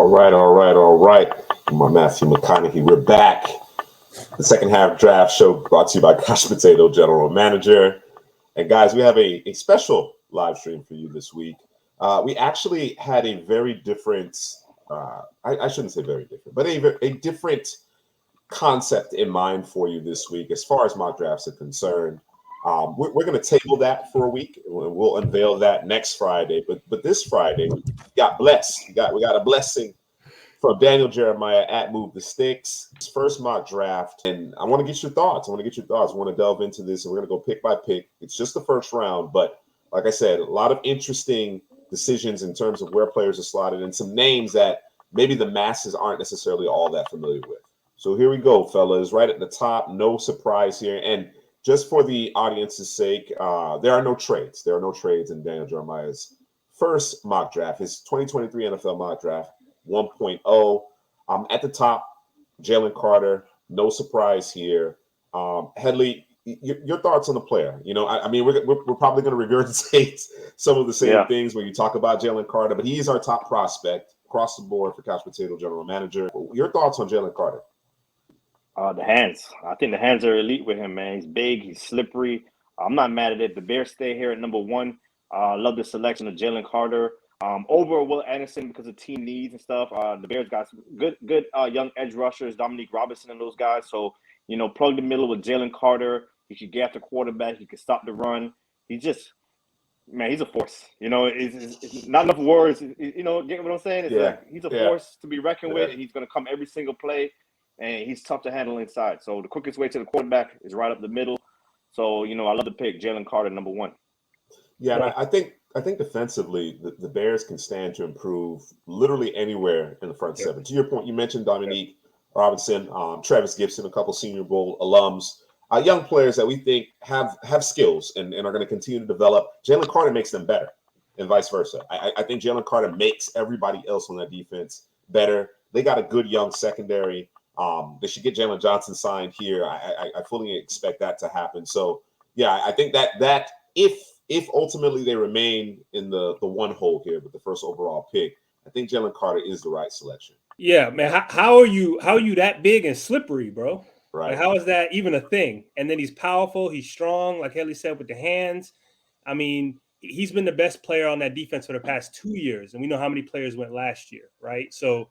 All right. I'm Matthew McConaughey. We're back. The second half draft show brought to you by Couch Potato General Manager. And guys, we have a special live stream for you this week. We actually had a very different, I shouldn't say very different, but a different concept in mind for you this week as far as mock drafts are concerned. We're going to table that for a week. We'll unveil that next Friday. But this Friday, we got blessed. We got a blessing from Daniel Jeremiah at Move the Sticks. His first mock draft. And I want to get your thoughts. I want to delve into this, and we're going to go pick by pick. It's just the first round. But like I said, a lot of interesting decisions in terms of where players are slotted and some names that maybe the masses aren't necessarily all that familiar with. So here we go, fellas. Right at the top, no surprise here. And just for the audience's sake, there are no trades. There are no trades in Daniel Jeremiah's first mock draft, his 2023 NFL mock draft 1.0. At the top, Jalen Carter. No surprise here. Headley, your thoughts on the player? You know, I mean, we're probably going to regurgitate some of the same things when you talk about Jalen Carter, but he is our top prospect across the board for Couch Potato General Manager. Your thoughts on Jalen Carter? The hands. I think the hands are elite with him, man. He's big. He's slippery. I'm not mad at it. The Bears stay here at number one. Love the selection of Jalen Carter. Over Will Anderson because of team needs and stuff. The Bears got some good young edge rushers, Dominique Robinson and those guys. So, you know, plug the middle with Jalen Carter. He could get after quarterback. He could stop the run. He's just, man, he's a force. You know, it's not enough words. You know, get what I'm saying? It's like he's a force to be reckoned with, and he's going to come every single play. And he's tough to handle inside. So the quickest way to the quarterback is right up the middle. So, you know, I love the pick, Jalen Carter, number one. Yeah, and I think defensively, the Bears can stand to improve literally anywhere in the front seven. To your point, you mentioned Dominique Robinson, Travis Gibson, a couple Senior Bowl alums, young players that we think have skills and are going to continue to develop. Jalen Carter makes them better and vice versa. I think Jalen Carter makes everybody else on that defense better. They got a good young secondary. They should get Jalen Johnson signed here. I fully expect that to happen. So, yeah, I think that if ultimately they remain in the one hole here with the first overall pick, I think Jalen Carter is the right selection. Yeah, man. How are you that big and slippery, bro? Right. Like, how is that even a thing? And then he's powerful. He's strong, like Haley said, with the hands. I mean, he's been the best player on that defense for the past 2 years, and we know how many players went last year, right? So,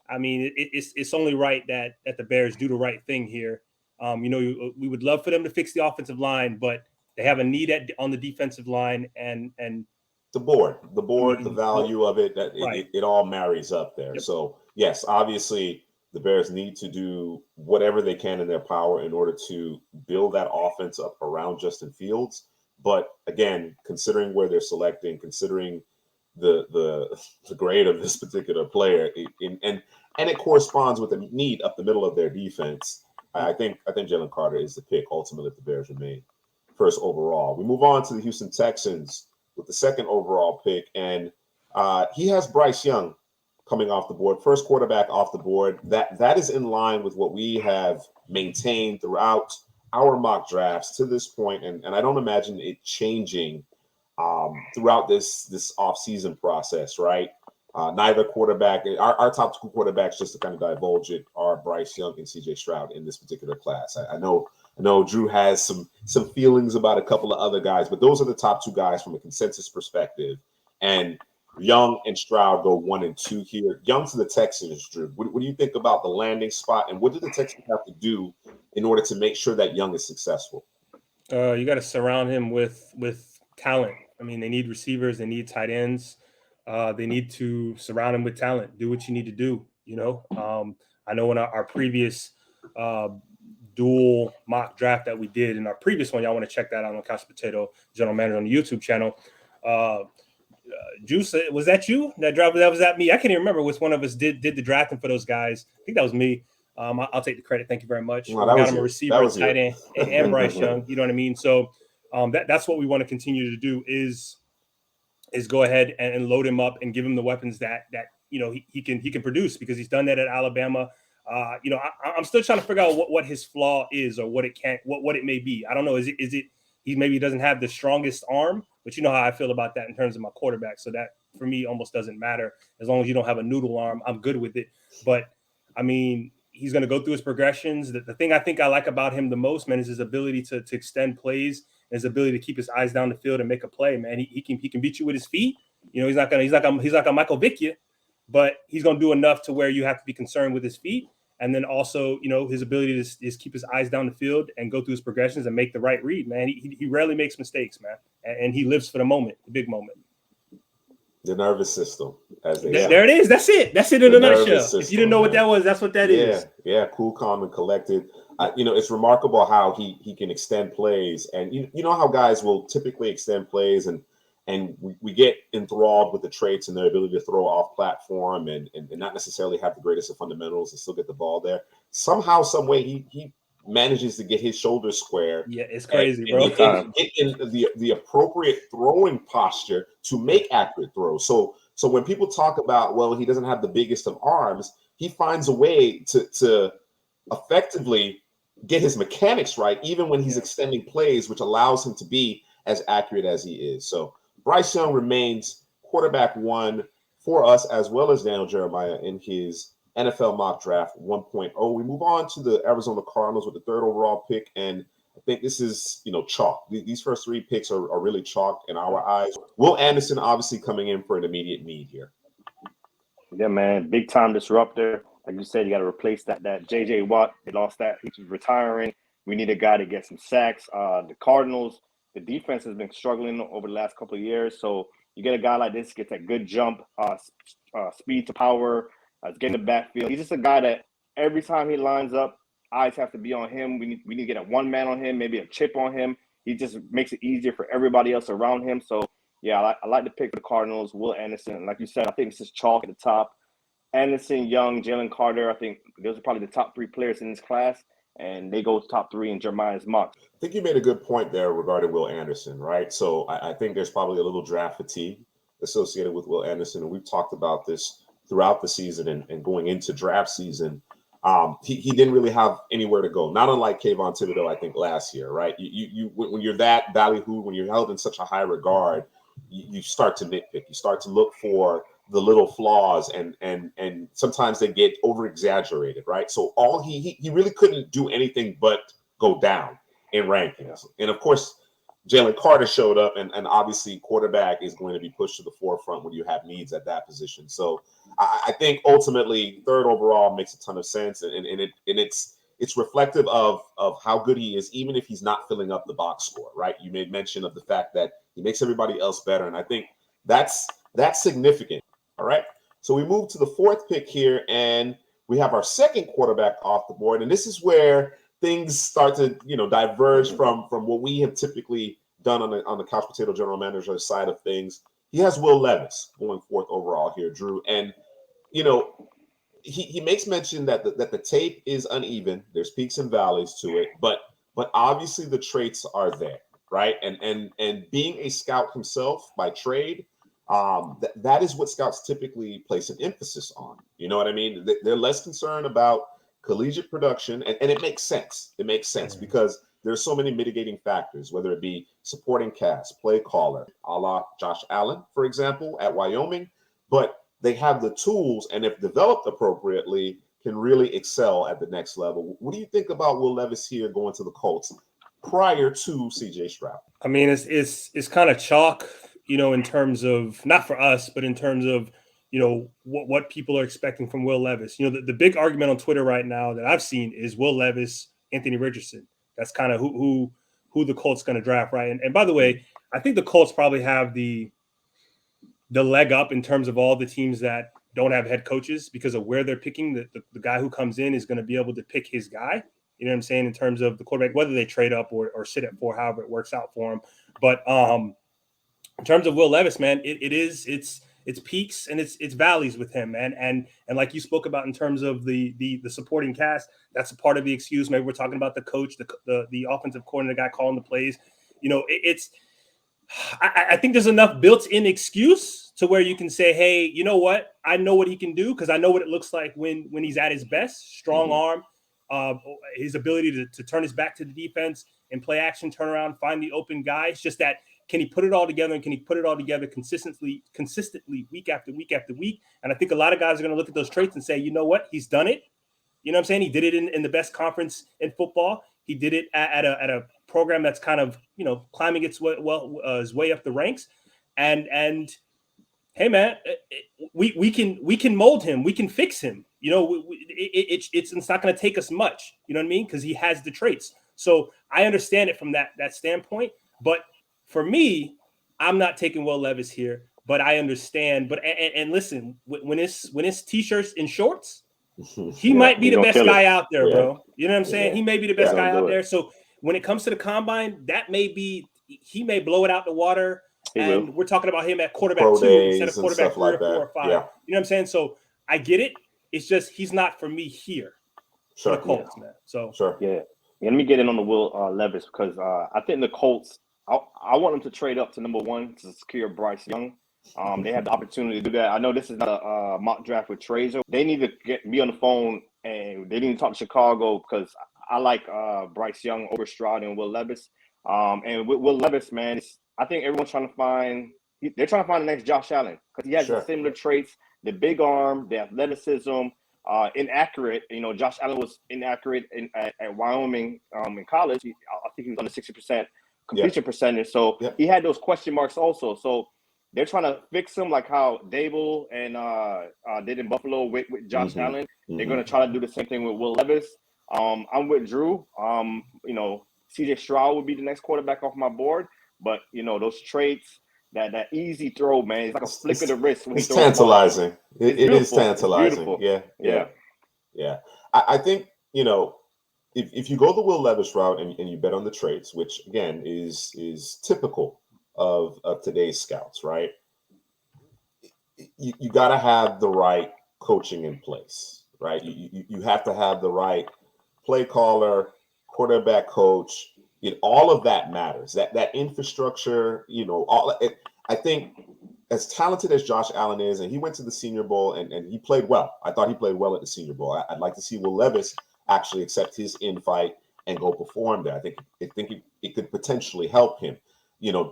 I mean, it's only right that the Bears do the right thing here. You know, we would love for them to fix the offensive line, but they have a need on the defensive line and the board, the value of it, that it all marries up there. Yep. So, yes, obviously the Bears need to do whatever they can in their power in order to build that offense up around Justin Fields. But again, considering where they're selecting, considering the grade of this particular player, and it corresponds with the need up the middle of their defense. I think Jalen Carter is the pick ultimately if the Bears remain first overall. We move on to the Houston Texans with the second overall pick, and he has Bryce Young coming off the board, first quarterback off the board. That is in line with what we have maintained throughout our mock drafts to this point, and I don't imagine it changing throughout this offseason process, right? Neither quarterback, our top two quarterbacks, just to kind of divulge it, are Bryce Young and CJ Stroud in this particular class. I know Drew has some feelings about a couple of other guys, but those are the top two guys from a consensus perspective. And Young and Stroud go 1 and 2 here. Young to the Texans, Drew. What do you think about the landing spot, and what do the Texans have to do in order to make sure that Young is successful? You got to surround him with talent. I mean, they need receivers, they need tight ends. They need to surround him with talent. Do what you need to do. You know, I know in our previous dual mock draft that we did in our previous one, y'all want to check that out on Couch Potato General Manager on the YouTube channel. Juice, was that you? That was that me? I can't even remember which one of us did the drafting for those guys. I think that was me. I'll take the credit. Thank you very much. No, we got him a receiver, tight end, and Bryce Young. You know what I mean? So that's what we want to continue to do is go ahead and load him up and give him the weapons that you know he can produce, because he's done that at Alabama. You know, I'm still trying to figure out what his flaw is, or what it may be. I don't know. Is it he maybe doesn't have the strongest arm, but you know how I feel about that in terms of my quarterback. So for me almost doesn't matter. As long as you don't have a noodle arm, I'm good with it. But I mean, he's going to go through his progressions. The thing I think I like about him the most, man, is his ability to extend plays, and his ability to keep his eyes down the field and make a play. Man, he can beat you with his feet. You know, he's not gonna Michael Vick you, but he's gonna do enough to where you have to be concerned with his feet. And then also, you know, his ability to is keep his eyes down the field and go through his progressions and make the right read, man. He rarely makes mistakes, man, and he lives for the moment, the big moment. The nervous system, as they say. There it is. That's it. That's it in a nutshell. System, if you didn't know what that was, that's what that is. Yeah, cool, calm, and collected. You know, it's remarkable how he can extend plays, and you know how guys will typically extend plays, and we get enthralled with the traits and their ability to throw off platform and not necessarily have the greatest of fundamentals and still get the ball there. Somehow, some way, he manages to get his shoulders square. Yeah, it's crazy, and bro. Get in the appropriate throwing posture to make accurate throws. So when people talk about, well, he doesn't have the biggest of arms, he finds a way to effectively get his mechanics right, even when he's extending plays, which allows him to be as accurate as he is. So Bryce Young remains quarterback 1 for us, as well as Daniel Jeremiah in his NFL mock draft 1.0. We move on to the Arizona Cardinals with the 3rd overall pick, and I think this is, you know, chalk. These first 3 picks are really chalk in our eyes. Will Anderson obviously coming in for an immediate need here. Yeah, man, big time disruptor. Like you said, you got to replace that J.J. Watt. They lost that. He's retiring. We need a guy to get some sacks. The Cardinals, the defense has been struggling over the last couple of years. So you get a guy like this, gets a good jump, speed to power, getting the backfield. He's just a guy that every time he lines up, eyes have to be on him. We need to get a one man on him, maybe a chip on him. He just makes it easier for everybody else around him. So yeah, I like to pick the Cardinals. Will Anderson, like you said, I think this is chalk at the top. Anderson, Young, Jalen Carter, I think those are probably the top 3 players in this class, and they go top 3 in Jeremiah's mock. I think you made a good point there regarding Will Anderson, right? So I think there's probably a little draft fatigue associated with Will Anderson, and we've talked about this throughout the season and going into draft season. He didn't really have anywhere to go, not unlike Kayvon Thibodeau, I think, last year, right? You when you're that ballyhoo, when you're held in such a high regard, you start to nitpick. You start to look for the little flaws, and sometimes they get over exaggerated, right? So all he really couldn't do anything but go down in rankings. And of course, Jalen Carter showed up, and obviously quarterback is going to be pushed to the forefront when you have needs at that position. So I think ultimately 3rd overall makes a ton of sense, and it's reflective of how good he is, even if he's not filling up the box score, right? You made mention of the fact that he makes everybody else better, and I think that's significant. All right. So we move to the 4th pick here, and we have our 2nd quarterback off the board. And this is where things start to, you know, diverge from what we have typically done on the Couch Potato General Manager side of things. He has Will Levis going 4th overall here, Drew. And, you know, he makes mention that the tape is uneven. There's peaks and valleys to it, but obviously the traits are there, right? And being a scout himself by trade, that is what scouts typically place an emphasis on. You know what I mean? They're less concerned about collegiate production, and it makes sense. It makes sense because there's so many mitigating factors, whether it be supporting cast, play caller, a la Josh Allen, for example, at Wyoming. But they have the tools, and if developed appropriately, can really excel at the next level. What do you think about Will Levis here going to the Colts prior to C.J. Stroud? I mean, it's kind of chalk, you know, in terms of, not for us, but in terms of, you know, what people are expecting from Will Levis. You know, the big argument on Twitter right now that I've seen is Will Levis, Anthony Richardson. That's kind of who the Colts going to draft, right? And by the way, I think the Colts probably have the leg up in terms of all the teams that don't have head coaches because of where they're picking. The guy who comes in is going to be able to pick his guy. You know what I'm saying? In terms of the quarterback, whether they trade up or sit at 4, however it works out for him. But in terms of Will Levis, man, it's peaks and it's valleys with him, man. And like you spoke about in terms of the supporting cast, that's a part of the excuse. Maybe we're talking about the coach, the offensive coordinator, guy calling the plays. You know, I think there's enough built-in excuse to where you can say, hey, you know what? I know what he can do because I know what it looks like when he's at his best. Strong arm, his ability to turn his back to the defense and play action, turn around, find the open guy. It's just that can he put it all together, and can he put it all together consistently week after week after week? And I think a lot of guys are going to look at those traits and say, you know what, he's done it. You know what I'm saying? He did it in the best conference in football. He did it at a program that's kind of, climbing its way up the ranks. And hey, man, we can mold him. We can fix him. It's not going to take us much. You know what I mean? Because he has the traits. So I understand it from that standpoint. But for me, I'm not taking Will Levis here. But I understand. But and listen, when it's t-shirts and shorts, he might be the best guy out there, bro. You know what I'm saying? He may be the best guy out there. So when it comes to the combine, he may blow it out the water. And we're talking about him at quarterback 2 instead of quarterback 3 or 4 or 5. Yeah. You know what I'm saying? So I get it. It's just he's not for me here. For the Colts, man. So let me get in on the Will Levis, because I think the Colts, I want them to trade up to number 1 to secure Bryce Young. They have the opportunity to do that. I know this is not a mock draft with trades. They need to get me on the phone, and they need to talk to Chicago, because I like Bryce Young over Stroud and Will Levis. And with Will Levis, man, I think everyone's trying to find – they're trying to find the next Josh Allen, because he has the similar traits, the big arm, the athleticism, inaccurate. Josh Allen was inaccurate at Wyoming in college. I think he was on the 60% completion percentage. So he had those question marks also. So they're trying to fix him like how Dable and did in Buffalo with Josh Allen. They're going to try to do the same thing with Will Levis. I'm with Drew. CJ Stroud would be the next quarterback off my board. But, those traits, that easy throw, man, it's like a flick of the wrist. When it's tantalizing. It is tantalizing. Yeah. I think, if you go the Will Levis route and you bet on the traits, which, again, is typical of today's scouts, right? You got to have the right coaching in place, right? You have to have the right play caller, quarterback coach. All of that matters. That infrastructure, I think as talented as Josh Allen is, and he went to the Senior Bowl and he played well. I thought he played well at the Senior Bowl. I'd like to see Will Levis actually accept his invite and go perform there. I think it could potentially help him.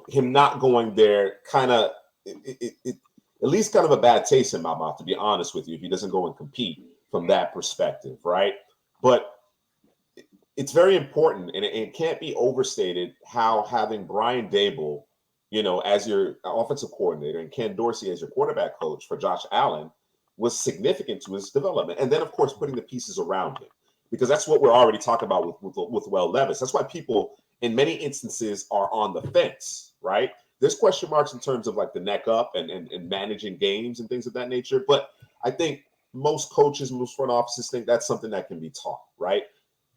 Him not going there kind of at least kind of a bad taste in my mouth, to be honest with you, if he doesn't go and compete from that perspective, right? But it's very important, and it can't be overstated how having Brian Dable, as your offensive coordinator, and Ken Dorsey as your quarterback coach for Josh Allen was significant to his development. And then, of course, putting the pieces around him, because that's what we're already talking about with Will Levis. That's why people, in many instances, are on the fence, right? There's question marks in terms of like the neck up and managing games and things of that nature. But I think most coaches, most front offices think that's something that can be taught, right?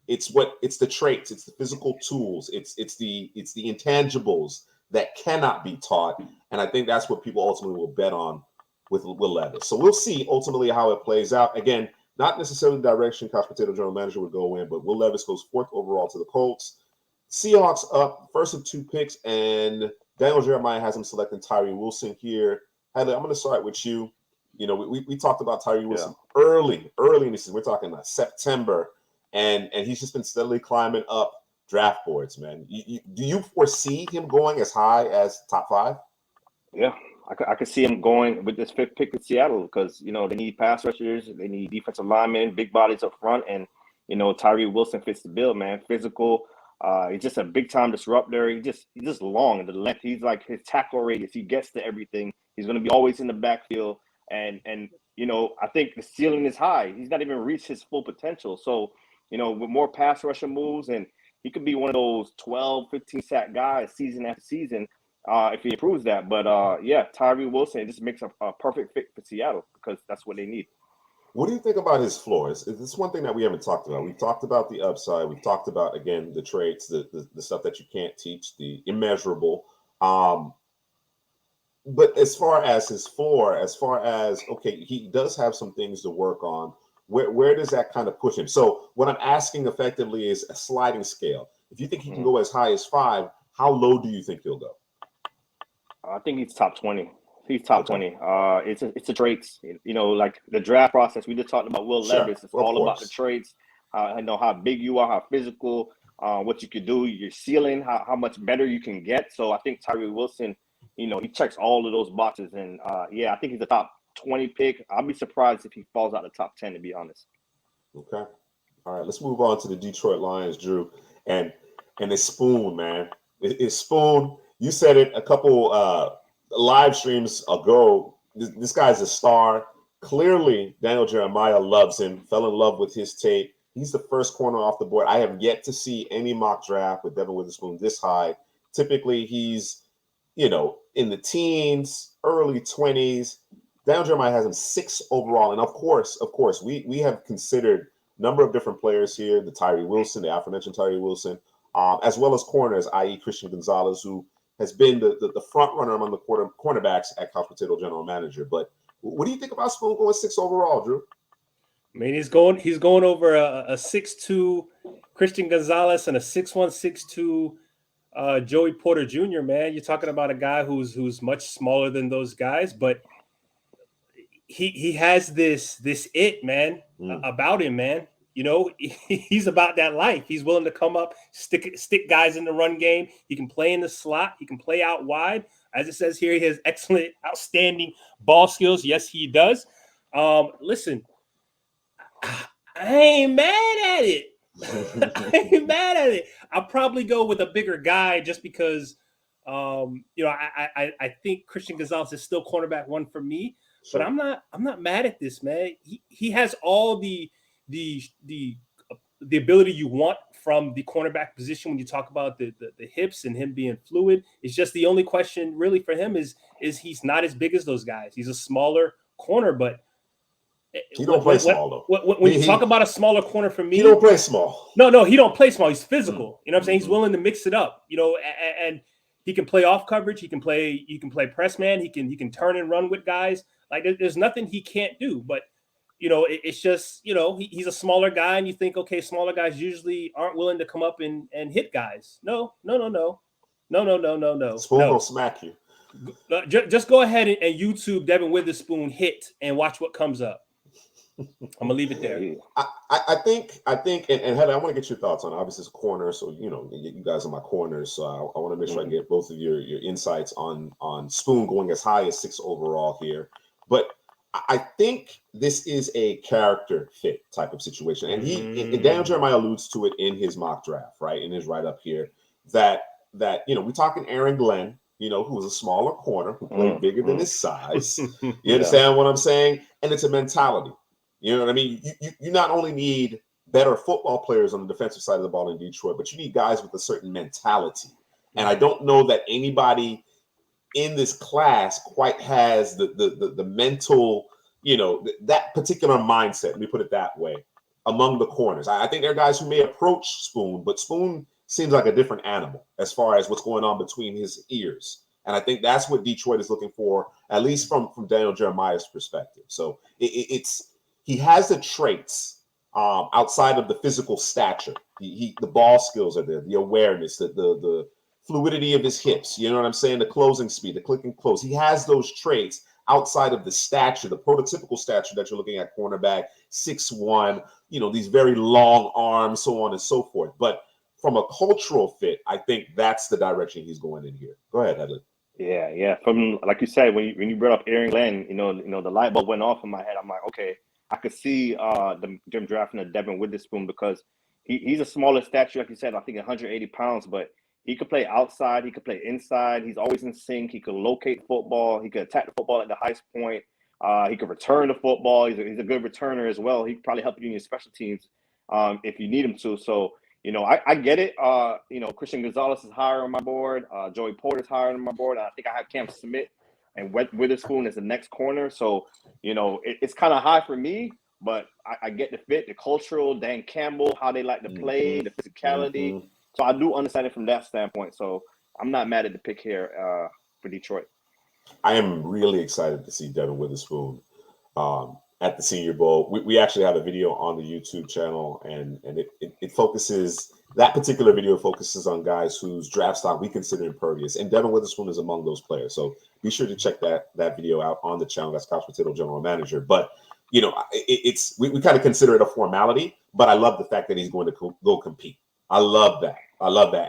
It's the traits, it's the physical tools, it's the intangibles that cannot be taught. And I think that's what people ultimately will bet on with Will Levis. So we'll see ultimately how it plays out. Again, not necessarily the direction Couch Potato General Manager would go in, but Will Levis goes 4th overall to the Colts. Seahawks up, first of 2 picks, and Daniel Jeremiah has him selecting Tyree Wilson here. Hadley, I'm going to start with you. We talked about Tyree Wilson early in the season. We're talking like September. And he's just been steadily climbing up draft boards, man. Do you foresee him going as high as top 5? Yeah, I could see him going with this 5th pick in Seattle, because, they need pass rushers, they need defensive linemen, big bodies up front, and, Tyree Wilson fits the bill, man. Physical, he's just a big-time disruptor. He's just long in the length. He's like his tackle radius. He gets to everything. He's going to be always in the backfield, and I think the ceiling is high. He's not even reached his full potential, so with more pass rusher moves, and he could be one of those 12, 15 sack guys season after season if he improves that. But, Tyree Wilson, it just makes a perfect fit for Seattle, because that's what they need. What do you think about his floors? This is one thing that we haven't talked about. We've talked about the upside. We've talked about, again, the traits, the stuff that you can't teach, the immeasurable. But as far as his floor, okay, he does have some things to work on. Where does that kind of push him? So what I'm asking effectively is a sliding scale. If you think he can go as high as 5, how low do you think he'll go? I think he's top 20. He's top 20. It's the traits. Like the draft process. We just talked about Will Levis. It's all about the traits. How big you are, how physical. what you could do, your ceiling, how much better you can get. So I think Tyree Wilson, he checks all of those boxes. And I think he's a top 20 pick. I'll be surprised if he falls out of the top 10, to be honest. Okay. All right, let's move on to the Detroit Lions, Drew. And it's Spoon, man. It's Spoon. You said it a couple live streams ago. This guy's a star. Clearly, Daniel Jeremiah loves him, fell in love with his tape. He's the first corner off the board. I have yet to see any mock draft with Devin Witherspoon this high. Typically, he's, in the teens, early 20s. Daniel Jeremiah has him 6 overall. And of course, we have considered a number of different players here, the Tyree Wilson, the aforementioned Tyree Wilson, as well as corners, i.e. Christian Gonzalez, who has been the front runner among the cornerbacks at Couch Potato General Manager. But what do you think about Spoon going 6 overall, Drew? I mean, he's going over a 6'2" Christian Gonzalez and a 6'1", 6'2" Joey Porter Jr., man. You're talking about a guy who's much smaller than those guys, but he has this it, man, about him, man. He's about that life. He's willing to come up, stick guys in the run game. He can play in the slot. He can play out wide. As it says here, he has excellent, outstanding ball skills. Yes, he does. Listen, I ain't mad at it. I ain't mad at it. I'll probably go with a bigger guy just because, I think Christian Gonzalez is still cornerback 1 for me. Sure. But I'm not mad at this, man. He has all the ability you want from the cornerback position when you talk about the hips and him being fluid. It's just the only question really for him is he's not as big as those guys. He's a smaller corner, but he don't play small though. When you talk about a smaller corner for me, he don't play small. No, he don't play small. He's physical. You know what I'm saying? He's willing to mix it up. And he can play off coverage. He can play press man. He can turn and run with guys. Like there's nothing he can't do. But it's just he's a smaller guy, and you think, okay, smaller guys usually aren't willing to come up and hit guys. No. Spoon will smack you. Just go ahead and YouTube Devin Witherspoon hit and watch what comes up. I'm gonna leave it there. I think, and Heather, I want to get your thoughts on it. Obviously, it's a corner, so you guys are my corners. So I want to make sure I get both of your insights on Spoon going as high as 6 overall here. But I think this is a character fit type of situation, and and Daniel Jeremiah alludes to it in his mock draft, right, in his write up here, that we're talking Aaron Glenn, who was a smaller corner who played bigger than his size. You understand what I'm saying? And it's a mentality. You know what I mean? You not only need better football players on the defensive side of the ball in Detroit, but you need guys with a certain mentality. And I don't know that anybody in this class quite has the mental, that particular mindset. Let me put it that way. Among the corners, I think there are guys who may approach Spoon, but Spoon seems like a different animal as far as what's going on between his ears. And I think that's what Detroit is looking for, at least from Daniel Jeremiah's perspective. So he has the traits outside of the physical stature. The ball skills are there, the awareness, the fluidity of his hips. You know what I'm saying? The closing speed, the click and close. He has those traits outside of the stature, the prototypical stature that you're looking at, cornerback, 6'1", these very long arms, so on and so forth. But from a cultural fit, I think that's the direction he's going in here. Go ahead, Heather. Yeah. From, like you said, when you brought up Aaron Glenn, the light bulb went off in my head. I'm like, okay, I could see them drafting a Devin Witherspoon because he's a smaller stature, like you said. I think 180 pounds, but he could play outside. He could play inside. He's always in sync. He could locate football. He could attack the football at the highest point. He could return the football. He's a good returner as well. He could probably help you in your special teams if you need him to. So, I get it. Christian Gonzalez is higher on my board. Joey Porter's higher on my board. I think I have Cam Smith and Witherspoon as the next corner. So, it's kind of high for me, but I get the fit, the cultural, Dan Campbell, how they like to play, the physicality. So I do understand it from that standpoint. So I'm not mad at the pick here for Detroit. I am really excited to see Devin Witherspoon at the Senior Bowl. We actually have a video on the YouTube channel, and it focuses, that particular video focuses on guys whose draft stock we consider impervious, and Devin Witherspoon is among those players. So be sure to check that video out on the channel. That's Couch Potato General Manager. But we kind of consider it a formality, but I love the fact that he's going to go compete. I love that.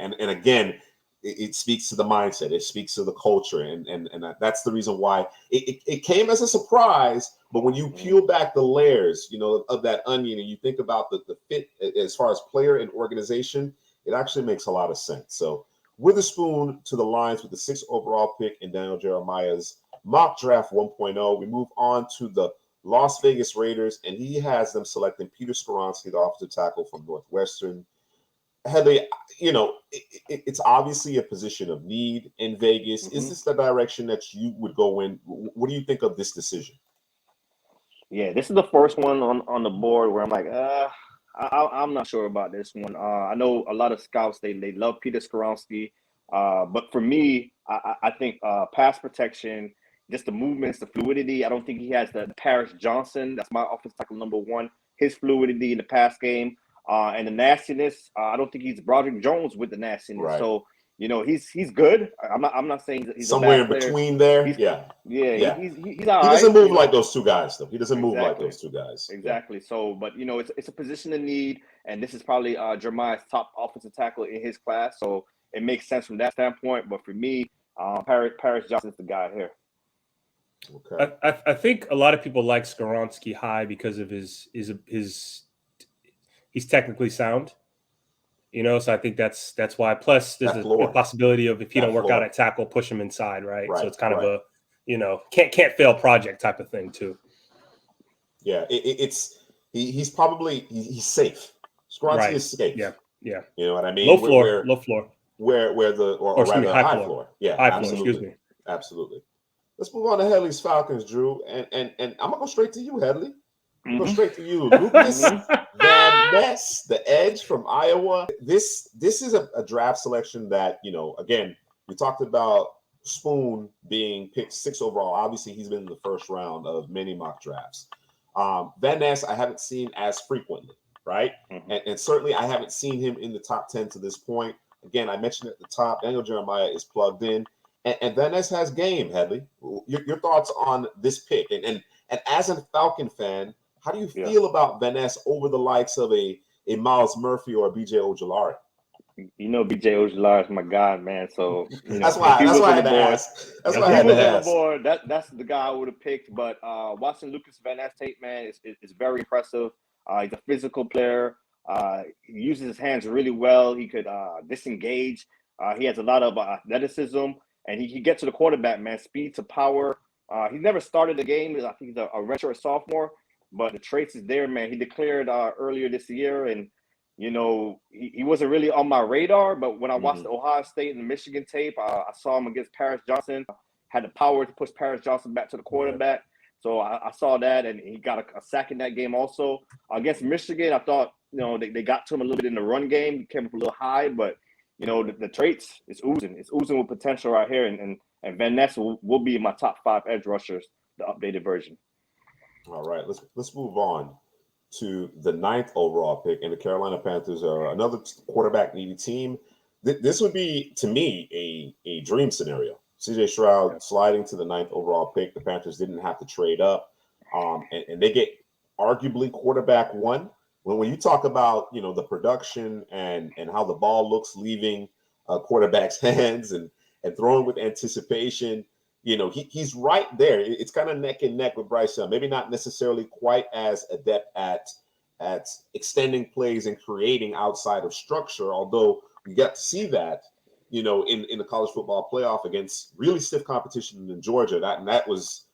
And again, it speaks to the mindset. It speaks to the culture, and that's the reason why it came as a surprise. But when you peel back the layers, of that onion, and you think about the fit as far as player and organization, it actually makes a lot of sense. So Witherspoon to the Lions with the 6th overall pick in Daniel Jeremiah's mock draft 1.0. We move on to the Las Vegas Raiders, and he has them selecting Peter Skoronski, the offensive tackle from Northwestern. Headley, it's obviously a position of need in Vegas. Is this the direction that you would go in? What do you think of this decision? Yeah, this is the first one on the board where I'm like, I'm not sure about this one. I know a lot of scouts, they love Peter Skoronski. But for me, I think pass protection, just the movements, the fluidity. I don't think he has the Paris Johnson. That's my offensive tackle number 1. His fluidity in the pass game. And the nastiness, I don't think he's Broderick Jones with the nastiness. Right. So, he's good. I'm not saying he's somewhere a bad in between there. He's Yeah. He's He all doesn't right, move like those two guys, though. He doesn't move like Exactly. those two guys. Exactly. So, but it's a position of need, and this is probably Jeremiah's top offensive tackle in his class. So it makes sense from that standpoint. But for me, Paris Johnson's the guy here. Okay. I think a lot of people like Skoronski high because of his he's technically sound. So I think that's why. Plus, there's a possibility of if he don't work out at tackle, push him inside, right? So it's kind of a can't fail project type of thing too. Yeah, he's probably safe. Skoronski is safe. Yeah. You know what I mean? Low floor. Where or rather high floor. Yeah, high absolutely. Floor, excuse me. Absolutely. Let's move on to Headley's Falcons, Drew, and I'm gonna go straight to you, Headley. Go straight to you, Lucas Van Ness, the edge from Iowa. This is a draft selection that again, we talked about Spoon being picked 6th overall. Obviously, he's been in the first round of many mock drafts. Van Ness, I haven't seen as frequently, right? And certainly, I haven't seen him in the top 10 to this point. Again, I mentioned at the top, Daniel Jeremiah is plugged in, and Van Ness has game. Headley, your thoughts on this pick, and as a Falcon fan, how do you feel about Van Ness over the likes of a Miles Murphy or a BJ Ojulari? BJ Ojulari is my guy, man. So that's why I had to ask. That's why I had to ask. On the board, that's the guy I would have picked. But watching Lucas Van Ness tape, man, is very impressive. He's a physical player. He uses his hands really well. He could disengage. He has a lot of athleticism, and he can get to the quarterback, man. Speed to power. He never started the game. I think he's a redshirt sophomore. But the traits is there, man. He declared earlier this year, and he wasn't really on my radar. But when I watched the Ohio State and the Michigan tape, I saw him against Paris Johnson. Had the power to push Paris Johnson back to the quarterback. So I saw that, and he got a sack in that game also. Against Michigan, I thought they got to him a little bit in the run game. He came up a little high, but the traits is oozing. It's oozing with potential right here, and Van Ness will be in my top 5 edge rushers, the updated version. All right, let's move on to the 9th overall pick, and the Carolina Panthers are another quarterback needy team. This would be, to me, a dream scenario. CJ Stroud sliding to the 9th overall pick. The Panthers didn't have to trade up, and they get arguably quarterback 1. When you talk about the production and how the ball looks leaving a quarterback's hands and throwing with anticipation. He's right there. It's kind of neck and neck with Bryce Young. Maybe not necessarily quite as adept at extending plays and creating outside of structure, although we got to see that, in the college football playoff against really stiff competition in Georgia. That was,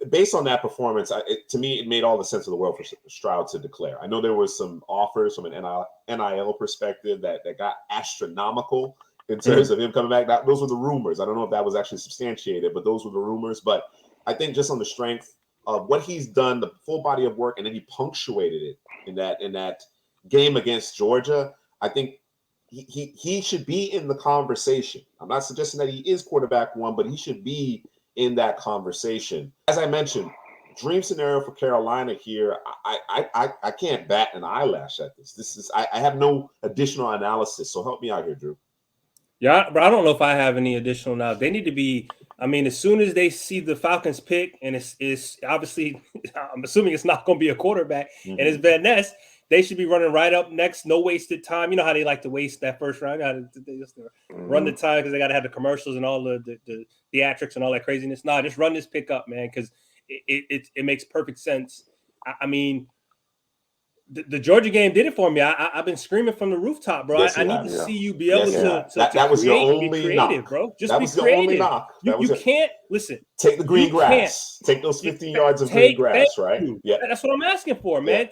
based on that performance, to me, it made all the sense of the world for Stroud to declare. I know there was some offers from an NIL perspective that got astronomical in terms of him coming back. Those were the rumors. I don't know if that was actually substantiated, but those were the rumors. But I think just on the strength of what he's done, the full body of work, and then he punctuated it in that game against Georgia, I think he should be in the conversation. I'm not suggesting that he is quarterback 1, but he should be in that conversation. As I mentioned, dream scenario for Carolina here. I can't bat an eyelash at this. I have no additional analysis, so help me out here, Drew. Yeah, but I don't know if I have any additional now. They need to be, as soon as they see the Falcons pick, and it's obviously, I'm assuming it's not going to be a quarterback, and it's Van Ness, They should be running right up next. No wasted time. You know how they like to waste that first round. They just run the time because they got to have the commercials and all the theatrics and all that craziness. Nah, just run this pick up, man, because it makes perfect sense. I mean, the Georgia game did it for me. I've been screaming from the rooftop, bro. Yes, I need to see you be Yes, able to that was your only be creative, knock. bro. Just that be was creative. The only knock. You can't listen. Take the green grass. Take those 15 yards of green grass, right? Yeah, that's what I'm asking for, man.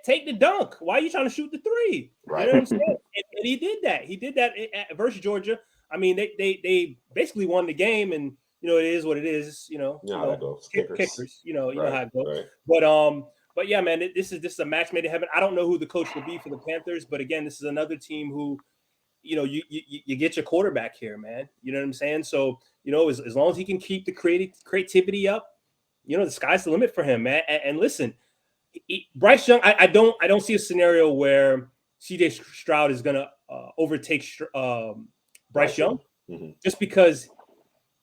Take the dunk. Why are you trying to shoot the three? Right. You know what I'm saying? And he did that. He did that versus Georgia. I mean, they basically won the game, and it is what it is. How that goes. Kickers. You know how it goes. Right. But yeah, man, this is a match made in heaven. I don't know who the coach will be for the Panthers, but again, this is another team who, you get your quarterback here, man. You know what I'm saying? So, as long as he can keep the creativity up, the sky's the limit for him, man. And listen, Bryce Young, I don't see a scenario where CJ Stroud is gonna overtake Bryce Young, just because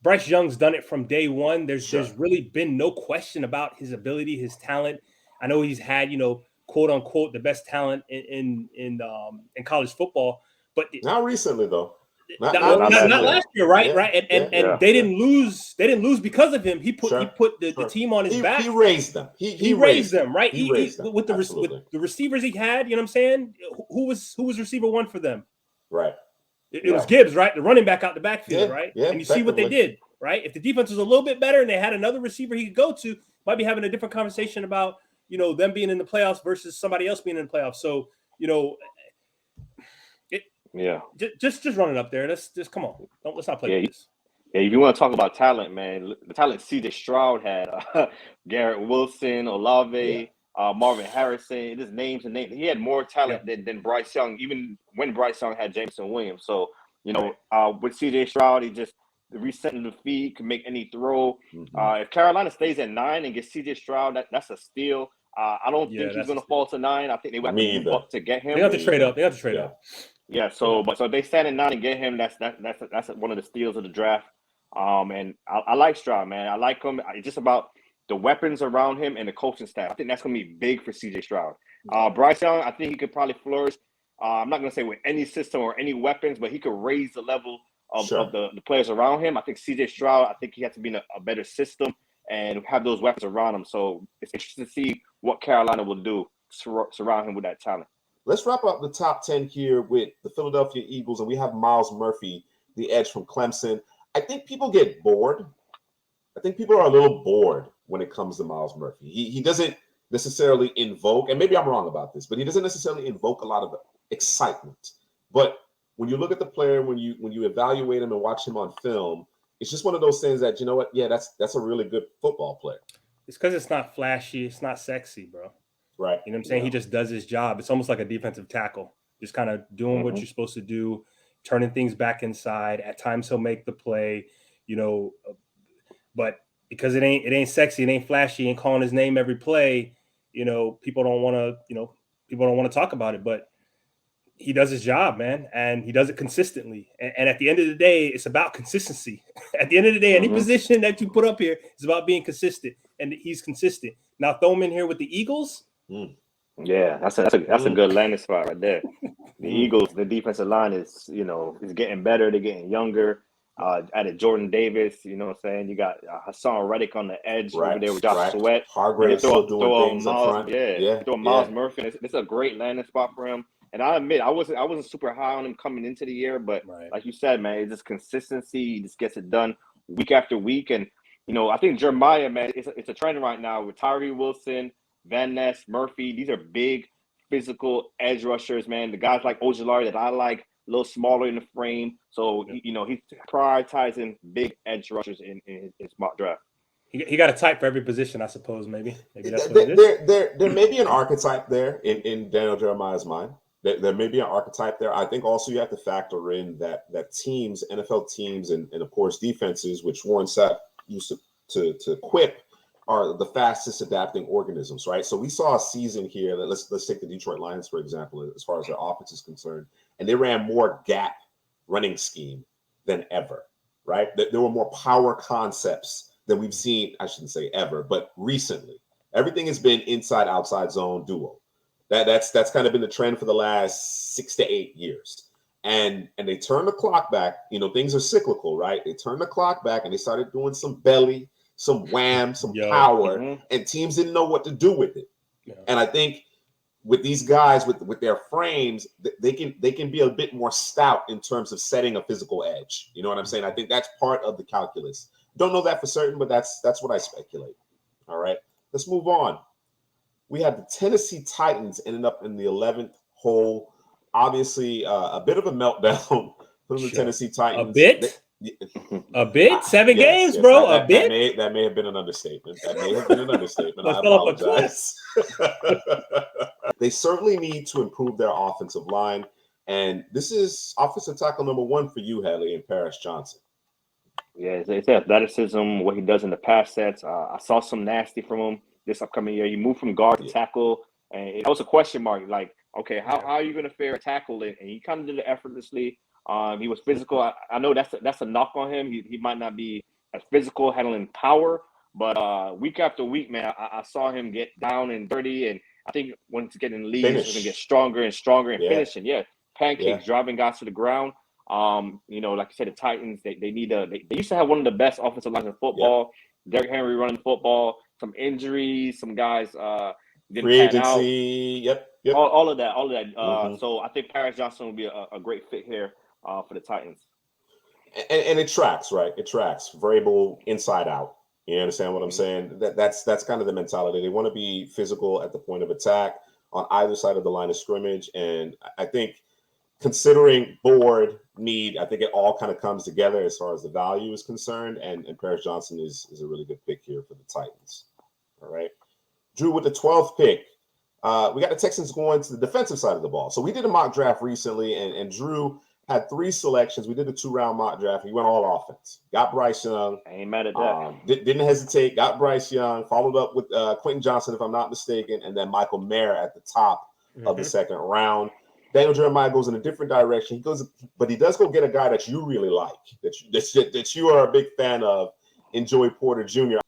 Bryce Young's done it from day one. There's really been no question about his ability, his talent. I know he's had, quote unquote, the best talent in college football, but not recently though. Not last year, right? Right. And they didn't lose. They didn't lose because of him. He put the team on his back. He raised them. He raised them, right? He raised them. With the receivers he had. You know what I'm saying? Who was receiver one for them? Right. It was Gibbs, right? The running back out the backfield, right? Yeah. And you see what they did, right? If the defense was a little bit better and they had another receiver he could go to, might be having a different conversation about them being in the playoffs versus somebody else being in the playoffs. So just run it up there. Let's just come on. Let's not play with this. Yeah, if you want to talk about talent, man, the talent CJ Stroud had, Garrett Wilson, Olave, Marvin Harrison, just names and names. He had more talent than Bryce Young, even when Bryce Young had Jameson Williams. So, with CJ Stroud, he just resetting the feet, can make any throw. If Carolina stays at 9 and gets CJ Stroud, that's a steal. I don't think he's going to fall to 9. I think they would have to move up to get him. They have to trade up. Yeah. So if they stand at 9 and get him, that's one of the steals of the draft. And I like Stroud, man. I like him. It's just about the weapons around him and the coaching staff. I think that's going to be big for CJ Stroud. Bryce Young, I think he could probably flourish. I'm not going to say with any system or any weapons, but he could raise the level of the players around him. I think CJ Stroud, I think he has to be in a better system and have those weapons around him. So it's interesting to see what Carolina will do to surround him with that talent. Let's wrap up the top 10 here with the Philadelphia Eagles, and we have Myles Murphy, the edge from Clemson. I think people get bored. I think people are a little bored when it comes to Myles Murphy. He doesn't necessarily invoke, and maybe I'm wrong about this, but he doesn't necessarily invoke a lot of excitement. But when you look at the player, when you evaluate him and watch him on film, it's just one of those things that, that's a really good football player. It's because it's not flashy. It's not sexy, bro. Right. You know what I'm saying? He just does his job. It's almost like a defensive tackle, just kind of doing what you're supposed to do, turning things back inside. At times he'll make the play, but because it ain't sexy, it ain't flashy, ain't calling his name every play, people don't want to talk about it, but he does his job, man, and he does it consistently. And at the end of the day, it's about consistency. At the end of the day, any position that you put up here is about being consistent, and he's consistent. Now throw him in here with the Eagles. Yeah, that's a good landing spot right there. The Eagles, the defensive line is getting better. They're getting younger. Added Jordan Davis, you know what I'm saying? You got Hassan Reddick on the edge over there with Josh Sweat. Hargrave's still doing things up front. Throw Myles Murphy. It's a great landing spot for him. And I admit, I wasn't super high on him coming into the year, but like you said, man, it's just consistency. He just gets it done week after week. And, I think Jeremiah, man, it's a trend right now with Tyree Wilson, Van Ness, Murphy. These are big, physical edge rushers, man. The guys like Ojulari that I like, a little smaller in the frame. So, he's prioritizing big edge rushers in his mock draft. He got a type for every position, I suppose, maybe. Maybe that's what it is. There may be an archetype there in Daniel Jeremiah's mind. There may be an archetype there. I think also you have to factor in that teams, NFL teams, and of course defenses, which Warren Sapp used to quip, are the fastest adapting organisms, right? So we saw a season here. Let's take the Detroit Lions, for example, as far as their offense is concerned, and they ran more gap running scheme than ever, right? There were more power concepts than we've seen. I shouldn't say ever, but recently, everything has been inside-outside zone duo. That's kind of been the trend for the last 6 to 8 years. And they turn the clock back. You know, things are cyclical, right? They turn the clock back and they started doing some belly, some wham, some power, and teams didn't know what to do with it. Yeah. And I think with these guys, with their frames, they can be a bit more stout in terms of setting a physical edge. You know what I'm saying? I think that's part of the calculus. Don't know that for certain, but that's what I speculate. All right, let's move on. We had the Tennessee Titans ending up in the 11th hole. Obviously, a bit of a meltdown from the Tennessee Titans. A bit? 7 games, bro. A bit? That may have been an understatement. I apologize. They certainly need to improve their offensive line. And this is offensive tackle number 1 for you, Hadley, and Paris Johnson. Yeah, it's athleticism, what he does in the pass sets. I saw some nasty from him this upcoming year. He moved from guard to tackle, and it was a question mark. Like, okay, how are you going to fare a tackle? And he kind of did it effortlessly. He was physical. I know that's a knock on him. He might not be as physical handling power, but week after week, man, I saw him get down and dirty. And I think once he gets in the league, he's going to get stronger and stronger in finishing. Yeah, pancakes, driving guys to the ground. You know, like I said, the Titans, they need they used to have one of the best offensive lines in football. Derrick Henry running the football, some injuries, some guys didn't free pan agency. out. Yep. All of that. So I think Paris Johnson will be a great fit here for the Titans. And it tracks, right? It tracks. Variable inside out. You understand what I'm saying? That's kind of the mentality. They want to be physical at the point of attack on either side of the line of scrimmage. And I think considering board need, I think it all kind of comes together as far as the value is concerned. And Paris Johnson is a really good pick here for the Titans. All right. Drew, with the 12th pick, we got the Texans going to the defensive side of the ball. So we did a mock draft recently, and Drew had 3 selections. We did a 2-round mock draft. He went all offense. Got Bryce Young. I ain't mad at that. Didn't hesitate. Got Bryce Young. Followed up with Quentin Johnson, if I'm not mistaken, and then Michael Mayer at the top of the second round. Daniel Jeremiah goes in a different direction. But he does go get a guy that you really like, that you are a big fan of, in Joey Porter Jr.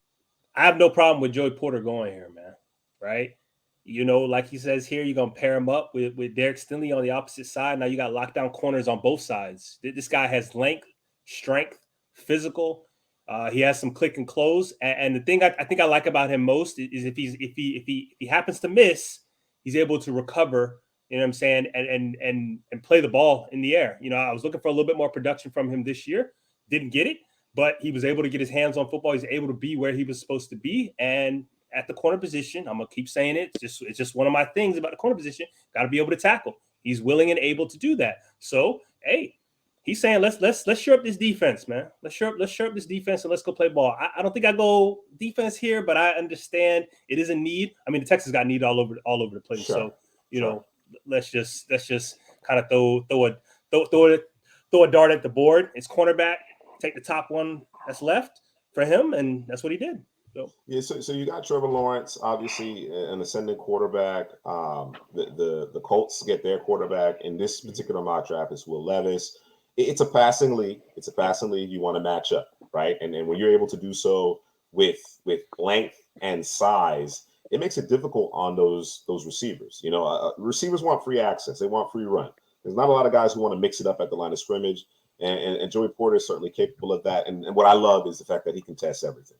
I have no problem with Joey Porter going here, man. Right? You know, like he says here, you're going to pair him up with Derek Stingley on the opposite side. Now you got lockdown corners on both sides. This guy has length, strength, physical. He has some click and close. And the thing I think I like about him most is if he happens to miss, he's able to recover. You know what I'm saying? And play the ball in the air. You know, I was looking for a little bit more production from him this year. Didn't get it, but he was able to get his hands on football. He's able to be where he was supposed to be. And at the corner position, I'm gonna keep saying it. It's just one of my things about the corner position. Got to be able to tackle. He's willing and able to do that. So, hey, he's saying let's shore up this defense, man. Let's shore up this defense and let's go play ball. I don't think I go defense here, but I understand it is a need. I mean, the Texans got need all over the place. Sure. So, you know, let's just kind of throw a dart at the board. It's cornerback. Take the top one that's left for him, and that's what he did. So you got Trevor Lawrence, obviously an ascending quarterback. The Colts get their quarterback in this particular mock draft is Will Levis. It's a passing league. You want to match up, right? And when you're able to do so with length and size, it makes it difficult on those receivers. You know, receivers want free access. They want free run. There's not a lot of guys who want to mix it up at the line of scrimmage, and Joey Porter is certainly capable of that. And what I love is the fact that he can test everything.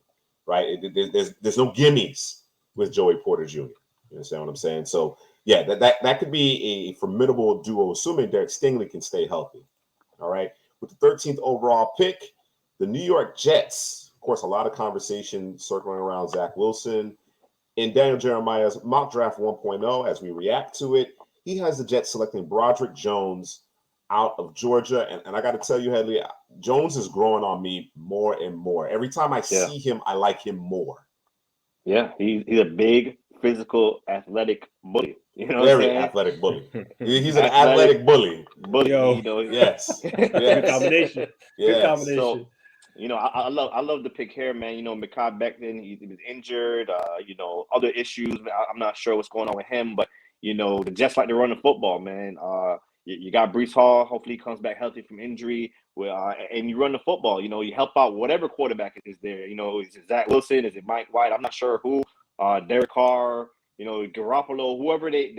Right, there's no gimmies with Joey Porter Jr. You understand what I'm saying? So yeah, that could be a formidable duo, assuming Derek Stingley can stay healthy. All right, with the 13th overall pick, the New York Jets. Of course, a lot of conversation circling around Zach Wilson. In Daniel Jeremiah's mock draft 1.0, as we react to it, he has the Jets selecting Broderick Jones out of Georgia. And I got to tell you, Hadley, Jones is growing on me more and more. Every time I see him, I like him more. Yeah, he's a big, physical, athletic bully. You know, very athletic bully. He's an athletic bully. Yo. You know, yes. Good combination. Yes. Good combination. So, you know, I love the pick here, man. You know, Mekhi Becton, he was injured. You know, other issues. I'm not sure what's going on with him, but you know, the Jets like to run the football, man. You got Breece Hall. Hopefully, he comes back healthy from injury. And you run the football. You know, you help out whatever quarterback is there. You know, is it Zach Wilson? Is it Mike White? I'm not sure who. Derek Carr. Garoppolo, whoever they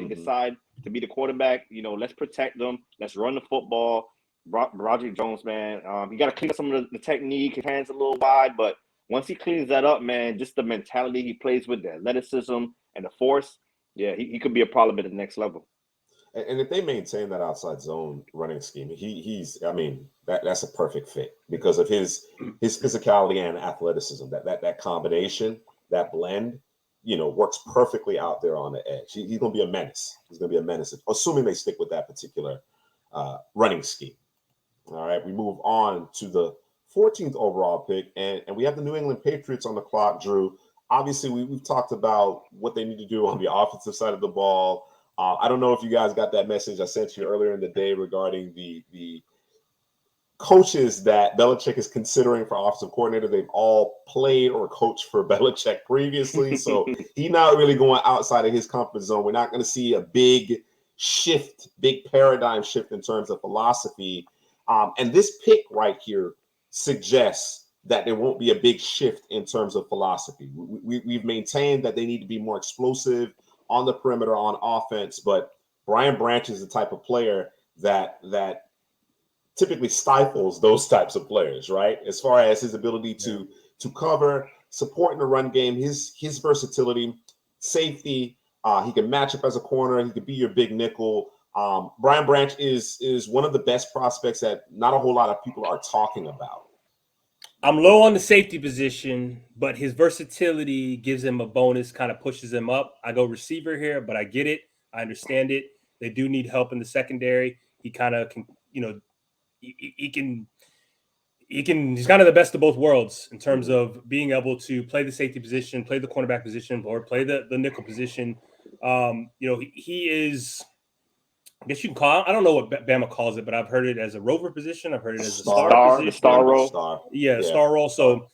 decide to be the quarterback, let's protect them. Let's run the football. Roger Jones, man, you got to clean up some of the technique. His hands a little wide, but once he cleans that up, man, just the mentality he plays with, the athleticism and the force, yeah, he could be a problem at the next level. And if they maintain that outside zone running scheme, that's a perfect fit because of his physicality and athleticism. That combination, that blend, works perfectly out there on the edge. He's going to be a menace. He's going to be a menace, assuming they stick with that particular running scheme. All right, we move on to the 14th overall pick, and we have the New England Patriots on the clock, Drew. Obviously, we've talked about what they need to do on the offensive side of the ball. I don't know if you guys got that message I sent you earlier in the day regarding the coaches that Belichick is considering for offensive coordinator. They've all played or coached for Belichick previously, so he's not really going outside of his comfort zone. We're not going to see a big shift, big paradigm shift in terms of philosophy. And this pick right here suggests that there won't be a big shift in terms of philosophy. We've maintained that they need to be more explosive on the perimeter on offense, but Brian Branch is the type of player that typically stifles those types of players, right? As far as his ability to cover, support in the run game, his versatility, safety, he can match up as a corner, he could be your big nickel. Brian Branch is one of the best prospects that not a whole lot of people are talking about. I'm low on the safety position, but his versatility gives him a bonus, kind of pushes him up. I go receiver here, but I get it. I understand it. They do need help in the secondary. He kind of can, he's kind of the best of both worlds in terms of being able to play the safety position, play the cornerback position, or play the nickel position. He is, I guess you can call it, I don't know what Bama calls it, but I've heard it as a rover position. I've heard it as a star position. The star role. Star role. So,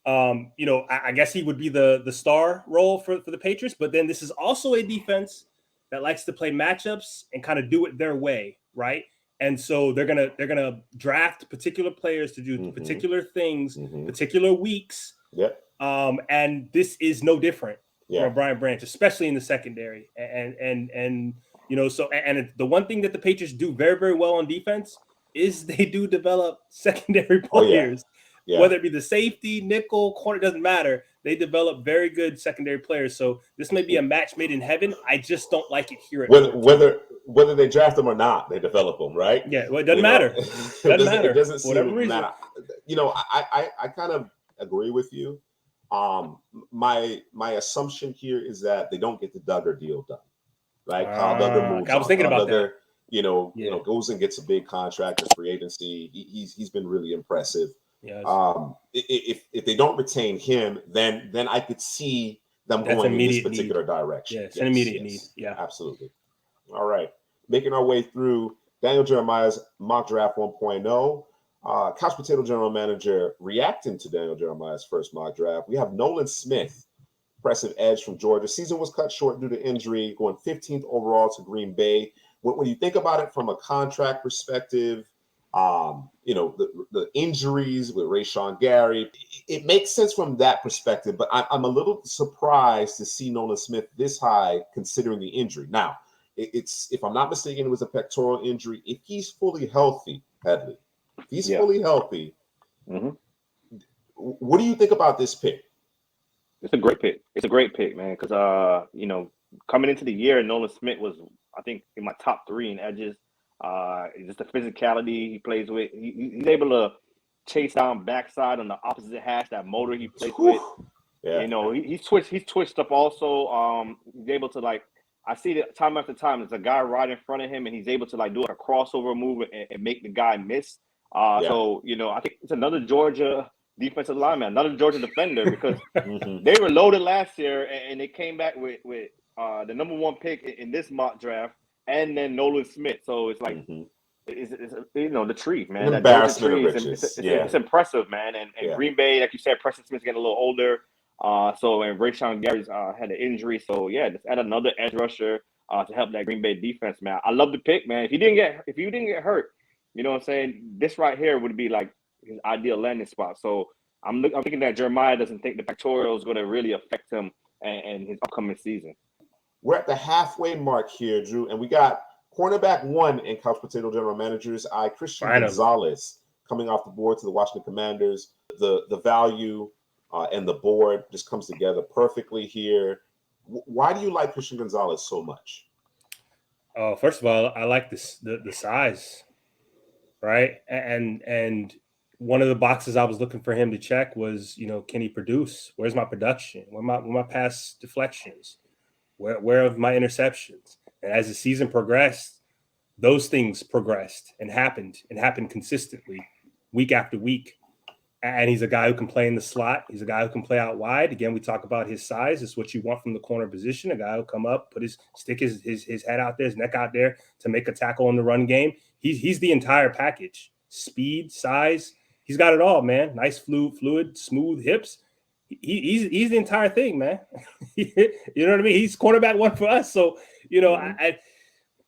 I guess he would be the star role for the Patriots. But then this is also a defense that likes to play matchups and kind of do it their way, right? And so they're gonna draft particular players to do particular things, particular weeks. Yep. And this is no different from Brian Branch, especially in the secondary. And the one thing that the Patriots do very, very well on defense is they do develop secondary players. Whether it be the safety, nickel, corner, doesn't matter. They develop very good secondary players. So this may be a match made in heaven. I just don't like it here. Whether they draft them or not, they develop them, right? Yeah, well, it doesn't matter. It doesn't seem to matter. I kind of agree with you. My assumption here is that they don't get the Duggar deal done. Right? Kyle Duggar moves. I was thinking about Duggar, that. Goes and gets a big contract in free agency. He's been really impressive. Yes. If they don't retain him, then I could see them going in this particular direction. Yes, an immediate need. Yeah, absolutely. All right, making our way through Daniel Jeremiah's mock draft 1.0. Couch Potato General Manager reacting to Daniel Jeremiah's first mock draft. We have Nolan Smith, impressive edge from Georgia. Season was cut short due to injury, going 15th overall to Green Bay. When you think about it from a contract perspective, the injuries with Rashawn Gary, it makes sense from that perspective, but I'm a little surprised to see Nolan Smith this high considering the injury. Now, it's if I'm not mistaken, it was a pectoral injury. If he's fully healthy, Headley, fully healthy, what do you think about this pick? It's a great pick. It's a great pick, man, because, coming into the year, Nolan Smith was, I think, in my top 3 in edges. Just the physicality he plays with. He's able to chase down backside on the opposite hash, that motor he plays with. Yeah. He's twitched up also. He's able to, I see it time after time. There's a guy right in front of him, and he's able to do a crossover move and make the guy miss. So, I think it's another Georgia defensive lineman, another Georgia defender, because they were loaded last year, and they came back with the number 1 pick in this mock draft, and then Nolan Smith. So it's like, it's the tree, man. An embarrassment of riches. It's impressive, man. And Green Bay, like you said, Preston Smith's getting a little older. And Rashawn Gary's had an injury. So just add another edge rusher to help that Green Bay defense, man. I love the pick, man. If you didn't get hurt, you know what I'm saying? This right here would be like his ideal landing spot. So I'm thinking that Jeremiah doesn't think the pectoral is going to really affect him and his upcoming season. we're at the halfway mark here, Drew, and we got cornerback 1 in Couch Potato General Manager's eye, Christian Gonzalez, coming off the board to the Washington Commanders. The value and the board just comes together perfectly here. Why do you like Christian Gonzalez so much? Oh, first of all, I like the size, right? And one of the boxes I was looking for him to check was, can he produce? Where's my production? Where my pass deflections? Where are my interceptions? And as the season progressed, those things progressed and happened consistently week after week. And he's a guy who can play in the slot. He's a guy who can play out wide. Again, we talk about his size. It's what you want from the corner position. A guy who'll come up, stick his head out there, his neck out there to make a tackle in the run game. He's the entire package. Speed, size. He's got it all, man. Nice, fluid, smooth hips. He's the entire thing, man. You know what I mean? He's cornerback 1 for us. So,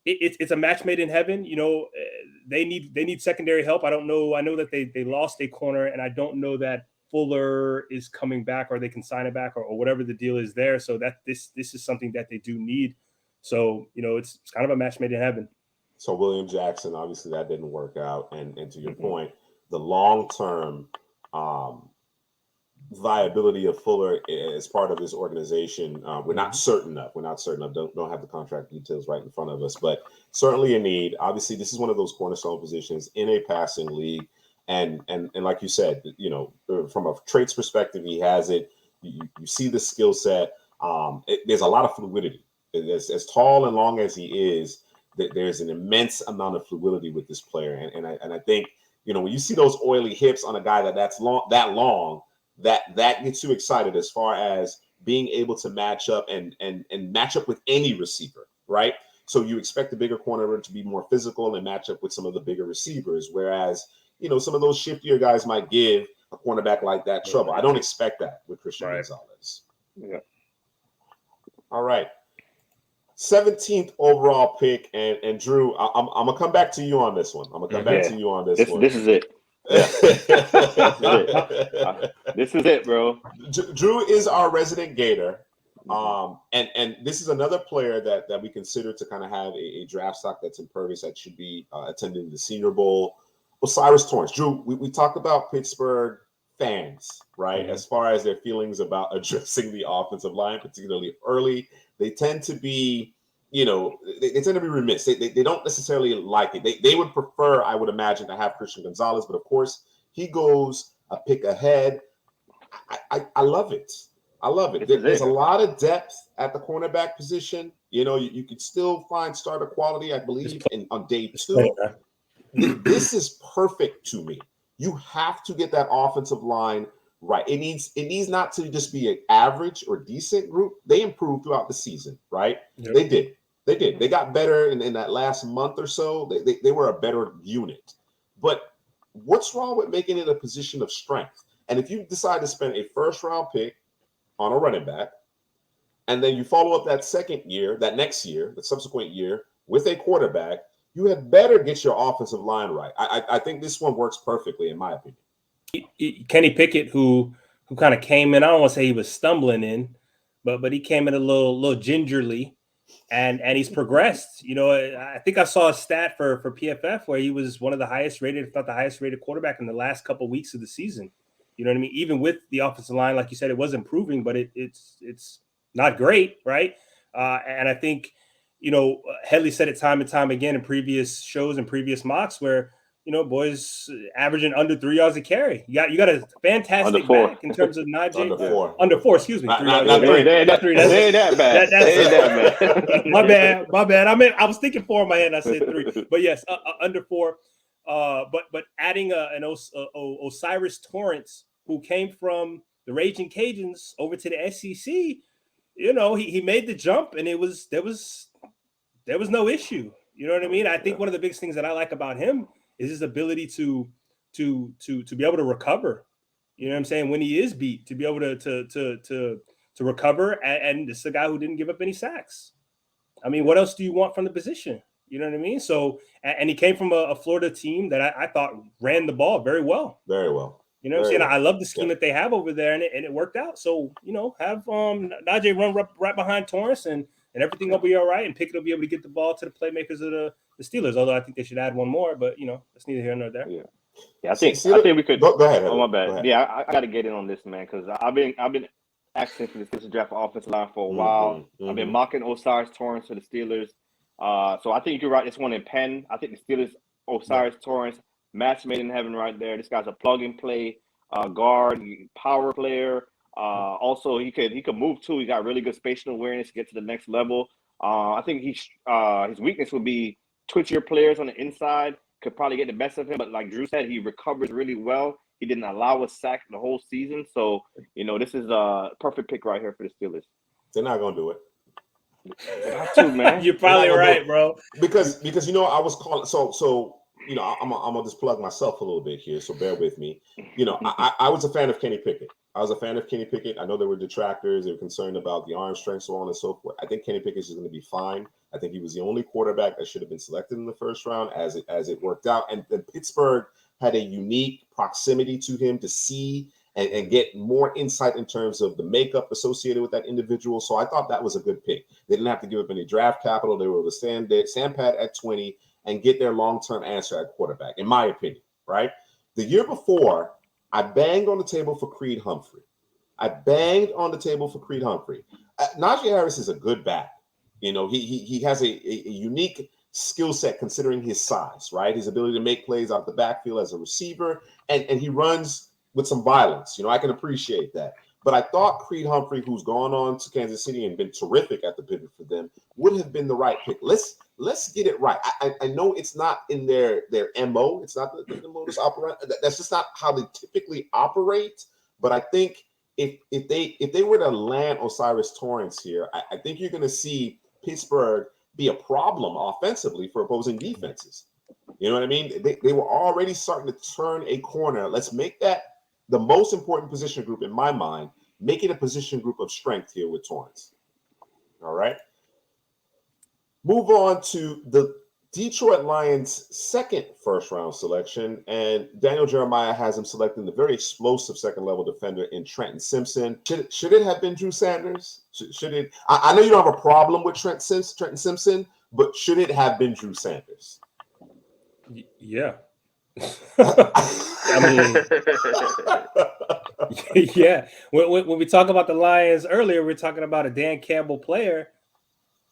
it's a match made in heaven. They need secondary help. I don't know. I know that they lost a corner, and I don't know that Fuller is coming back or they can sign it back or whatever the deal is there. So that this is something that they do need. So, it's kind of a match made in heaven. So William Jackson, obviously that didn't work out. And to your point, the long-term viability of Fuller as part of this organization, we're not certain of. Don't have the contract details right in front of us, but certainly a need. Obviously, this is one of those cornerstone positions in a passing league, and like you said, from a traits perspective, he has it. You see the skill set. There's a lot of fluidity. As tall and long as he is, there's an immense amount of fluidity with this player, and I think when you see those oily hips on a guy that's long. That gets you excited as far as being able to match up and match up with any receiver, right? So you expect the bigger corner to be more physical and match up with some of the bigger receivers, whereas some of those shiftier guys might give a cornerback like that trouble. I don't expect that with Christian Gonzalez. Yeah. All right. 17th overall pick, and Drew, I'm gonna come back to you on this one. This is it. Yeah. This is it, bro. Drew is our resident Gator. And this is another player that we consider to kind of have a draft stock that's impervious that should be attending the Senior Bowl. Osiris Torrance. Drew, we talked about Pittsburgh fans, right? Mm-hmm. As far as their feelings about addressing the offensive line, particularly early, they tend to be they tend to be remiss. They don't necessarily like it. They would prefer, I would imagine, to have Christian Gonzalez, but of course he goes a pick ahead. I love it. There's a lot of depth at the cornerback position. You could still find starter quality, I believe, on day 2. This is perfect to me. You have to get that offensive line right. It needs not to just be an average or decent group. They improved throughout the season, right? Yep. They did. They got better in that last month or so. They were a better unit. But what's wrong with making it a position of strength? And if you decide to spend a first-round pick on a running back, and then you follow up that next year, the subsequent year, with a quarterback, you had better get your offensive line right. I think this one works perfectly, in my opinion. Kenny Pickett, who kind of came in, I don't want to say he was stumbling in, but he came in a little gingerly, and he's progressed. I think I saw a stat for PFF where he was one of the highest rated, if not the highest rated quarterback in the last couple of weeks of the season. You know what I mean? Even with the offensive line, like you said, it was improving, but it's not great, right? And I think, Headley said it time and time again in previous shows and previous mocks where, boys averaging under 3 yards a carry. You got a fantastic back in terms of Najee. Under four, excuse me. 3 yards. Not 3. That's that bad. That's my bad. I was thinking 4 in my head. And I said 3, but yes, under 4. But adding an Osiris Torrance, who came from the Raging Cajuns over to the SEC, he made the jump, and there was no issue. You know what I mean? I think one of the biggest things that I like about him is his ability to be able to recover. You know what I'm saying? When he is beat, to be able to recover, and this is a guy who didn't give up any sacks. I mean, what else do you want from the position? You know what I mean? So, and he came from a Florida team that I thought ran the ball very well. Very well. You know what I'm saying? I love the scheme that they have over there, and it worked out. So, have Najee run right behind Torrance and and everything will be all right. And Pickett will be able to get the ball to the playmakers of the Steelers. Although I think they should add one more, but that's neither here nor there. Yeah. I think we could. Go ahead. Oh, my bad. Yeah, I got to get in on this, man, because I've been asking for the Steelers draft offensive line for a while. I've been mocking Osiris Torrance for the Steelers. So I think you're right. This one in Penn. I think the Steelers, Osiris Torrance, match made in heaven right there. This guy's a plug and play guard, power player. Also, he could move too. He got really good spatial awareness to get to the next level. I think his weakness would be twitchier players on the inside. Could probably get the best of him, but like Drew said, he recovers really well. He didn't allow a sack the whole season, so this is a perfect pick right here for the Steelers. They're not gonna do it. They have to, man. You're probably right, bro. Because I was calling so I'm gonna just plug myself a little bit here, so bear with me. I was a fan of Kenny Pickett. I know there were detractors. They were concerned about the arm strength, so on and so forth. I think Kenny Pickett is going to be fine. I think he was the only quarterback that should have been selected in the first round as it worked out. And Pittsburgh had a unique proximity to him to see and get more insight in terms of the makeup associated with that individual. So I thought that was a good pick. They didn't have to give up any draft capital. They were able to stand pat at 20 and get their long-term answer at quarterback, in my opinion, right? The year before, I banged on the table for Creed Humphrey. Najee Harris is a good back. He has a unique skill set considering his size, right? His ability to make plays out the backfield as a receiver, and he runs with some violence. I can appreciate that. But I thought Creed Humphrey, who's gone on to Kansas City and been terrific at the pivot for them, would have been the right pick. Let's get it right. I know it's not in their MO. It's not the modus operandi. That's just not how they typically operate. But I think if they were to land Osiris Torrance here, I think you're going to see Pittsburgh be a problem offensively for opposing defenses. You know what I mean? They were already starting to turn a corner. Let's make that the most important position group in my mind. Make it a position group of strength here with Torrance. All right. Move on to the Detroit Lions' second first-round selection, and Daniel Jeremiah has him selecting the very explosive second-level defender in Trenton Simpson. Should it have been Drew Sanders? Should it? I know you don't have a problem with Trenton Simpson, but should it have been Drew Sanders? Yeah. I mean, yeah. When we talk about the Lions earlier, we are talking about a Dan Campbell player.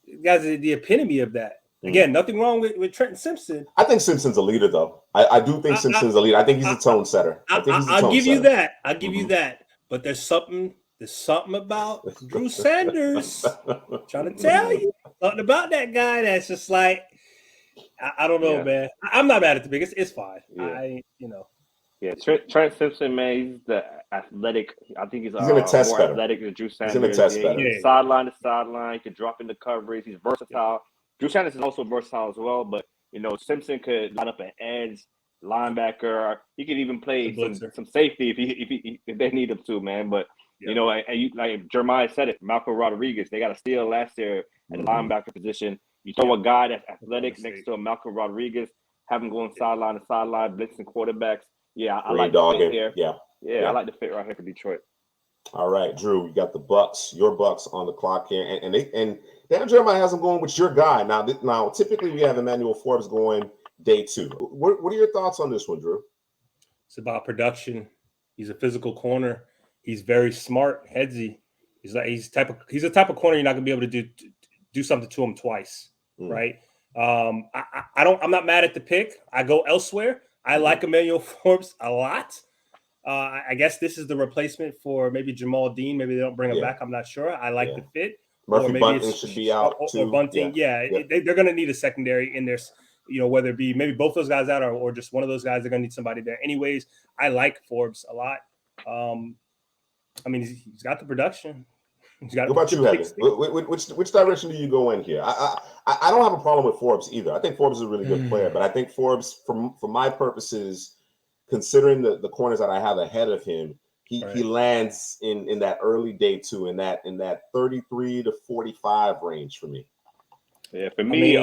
You guys are the epitome of that. Again, nothing wrong with Trenton Simpson. I think Simpson's a leader, though. I do think Simpson's a leader. I think he's a tone setter. I'll give you that. I'll give you that. But there's something about Drew Sanders. Trying to tell you something about that guy that's just like, I don't know, man. I'm not mad at the pick. It's fine. Yeah. Trent Simpson, man, he's the athletic. I think he's going to test more better. Athletic than Drew Sanders. He's going to test better. Sideline to sideline. He can drop into coverage. He's versatile. Drew Sanders is also versatile as well, but Simpson could line up an edge linebacker. He could even play some safety if they need him to, man. But like Jeremiah said it, Malcolm Rodriguez, they got a steal last year at the linebacker position. You throw a guy that's athletic next to a Malcolm Rodriguez, have him going sideline to sideline, blitzing quarterbacks. Yeah, I like the fit here. Yeah, I like the fit right here for Detroit. All right, Drew, you got the Bucks, your Bucks on the clock here, and Dan Jeremiah has them going with your guy. Now, typically we have Emmanuel Forbes going day 2. What are your thoughts on this one, Drew? It's about production. He's a physical corner. He's very smart, headsy. He's the type of corner you're not gonna be able to do something to him twice, right? I'm not mad at the pick. I go elsewhere. I like Emmanuel Forbes a lot. I guess this is the replacement for maybe Jamal Dean. Maybe they don't bring him back. I'm not sure. I like the fit. Murphy Bunting should be out too. Or Bunting, they're going to need a secondary in there. Whether it be maybe both those guys out or just one of those guys, they're going to need somebody there. Anyways, I like Forbes a lot. I mean, he's got the production. What about you, Heaven? Which direction do you go in here? I don't have a problem with Forbes either. I think Forbes is a really good player, but I think Forbes, for my purposes, considering the corners that I have ahead of him, he lands in that early day 2, in that 33 to 45 range for me. Yeah, for me,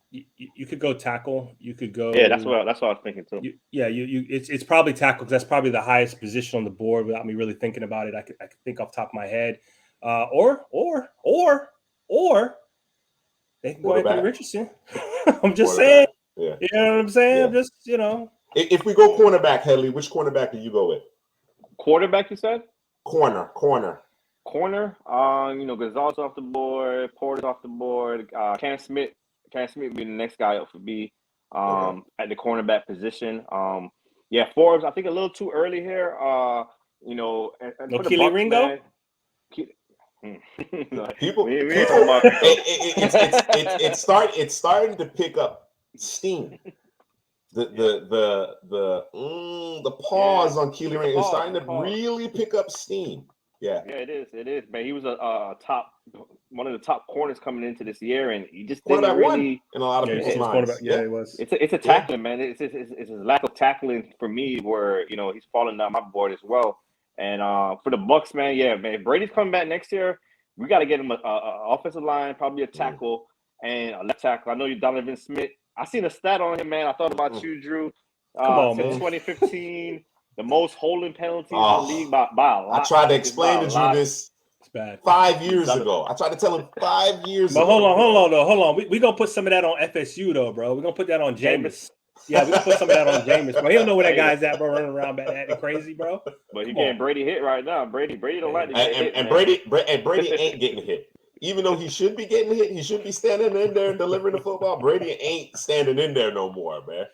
you could go tackle. You could go. Yeah, that's what I was thinking too. It's probably tackle because that's probably the highest position on the board without me really thinking about it. I could think off the top of my head, or or they can go Anthony Richardson. I'm just saying. Yeah. You know what I'm saying? Yeah. I'm just, you know. If we go cornerback, Headley, which cornerback do you go with? Quarterback, you said? Corner. Gonzalez off the board, Porter's off the board. Cam Smith will be the next guy up for B at the cornerback position. Forbes, I think a little too early here. And no for the Keely Bucs, Ringo? Man, it's starting to pick up steam. The pause on Keely Ringo is starting to really pick up steam. Yeah, it is, man. He was one of the top corners coming into this year, and he just didn't really in a lot of people's minds. It was. It's a tackling, man. It's a lack of tackling for me where he's falling down my board as well. And for the Bucs, man, if Brady's coming back next year, we got to get him a offensive line, probably a tackle and a left tackle. I know you, Donovan Smith. I seen a stat on him, man. I thought about you, Drew. Since 2015, the most holding penalties in the league by a lot. I tried to explain to Drew this 5 years ago. I tried to tell him 5 years ago. But hold on. We're going to put some of that on FSU, though, bro. We're going to put that on Jameis. Yeah, we can put some of that on Jameis, bro. He don't know where that guy's at, bro, running around acting crazy, bro. But he getting Brady hit right now. Brady don't like to get hit. And Brady ain't getting hit. Even though he should be getting hit, he should be standing in there and delivering the football. Brady ain't standing in there no more, man.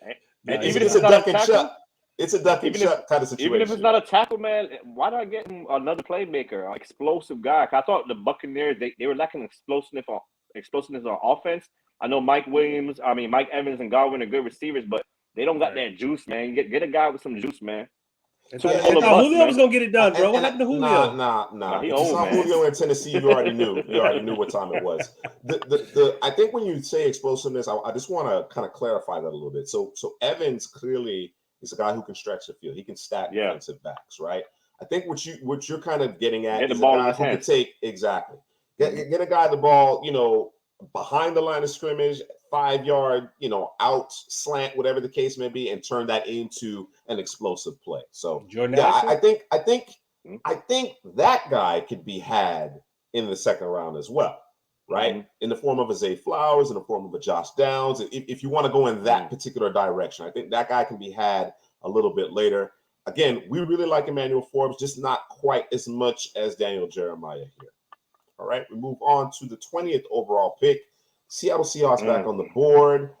And even if it's a duck and chuck, it's a duck and chuck kind of situation. Even if it's not a tackle, man, why not get him another playmaker, an explosive guy? I thought the Buccaneers they were lacking explosiveness on offense. I know Mike Evans and Godwin are good receivers, but they don't got that juice, man. Get a guy with some juice, man. I thought Julio was gonna get it done, bro. What happened to Julio? Nah. If you saw Julio in Tennessee, you already knew. You already knew what time it was. I think when you say explosiveness, I just want to kind of clarify that a little bit. So Evans clearly is a guy who can stretch the field. He can stack defensive backs, right? I think what you're kind of getting at is a guy who can take get a guy the ball, behind the line of scrimmage, 5 yard, out slant, whatever the case may be, and turn that into an explosive play. So I think that guy could be had in the second round as well, right? Mm-hmm. In the form of a Zay Flowers, in the form of a Josh Downs. If you want to go in that particular direction, I think that guy can be had a little bit later. Again, we really like Emmanuel Forbes, just not quite as much as Daniel Jeremiah here. All right, we move on to the 20th overall pick. Seattle Seahawks back on the board.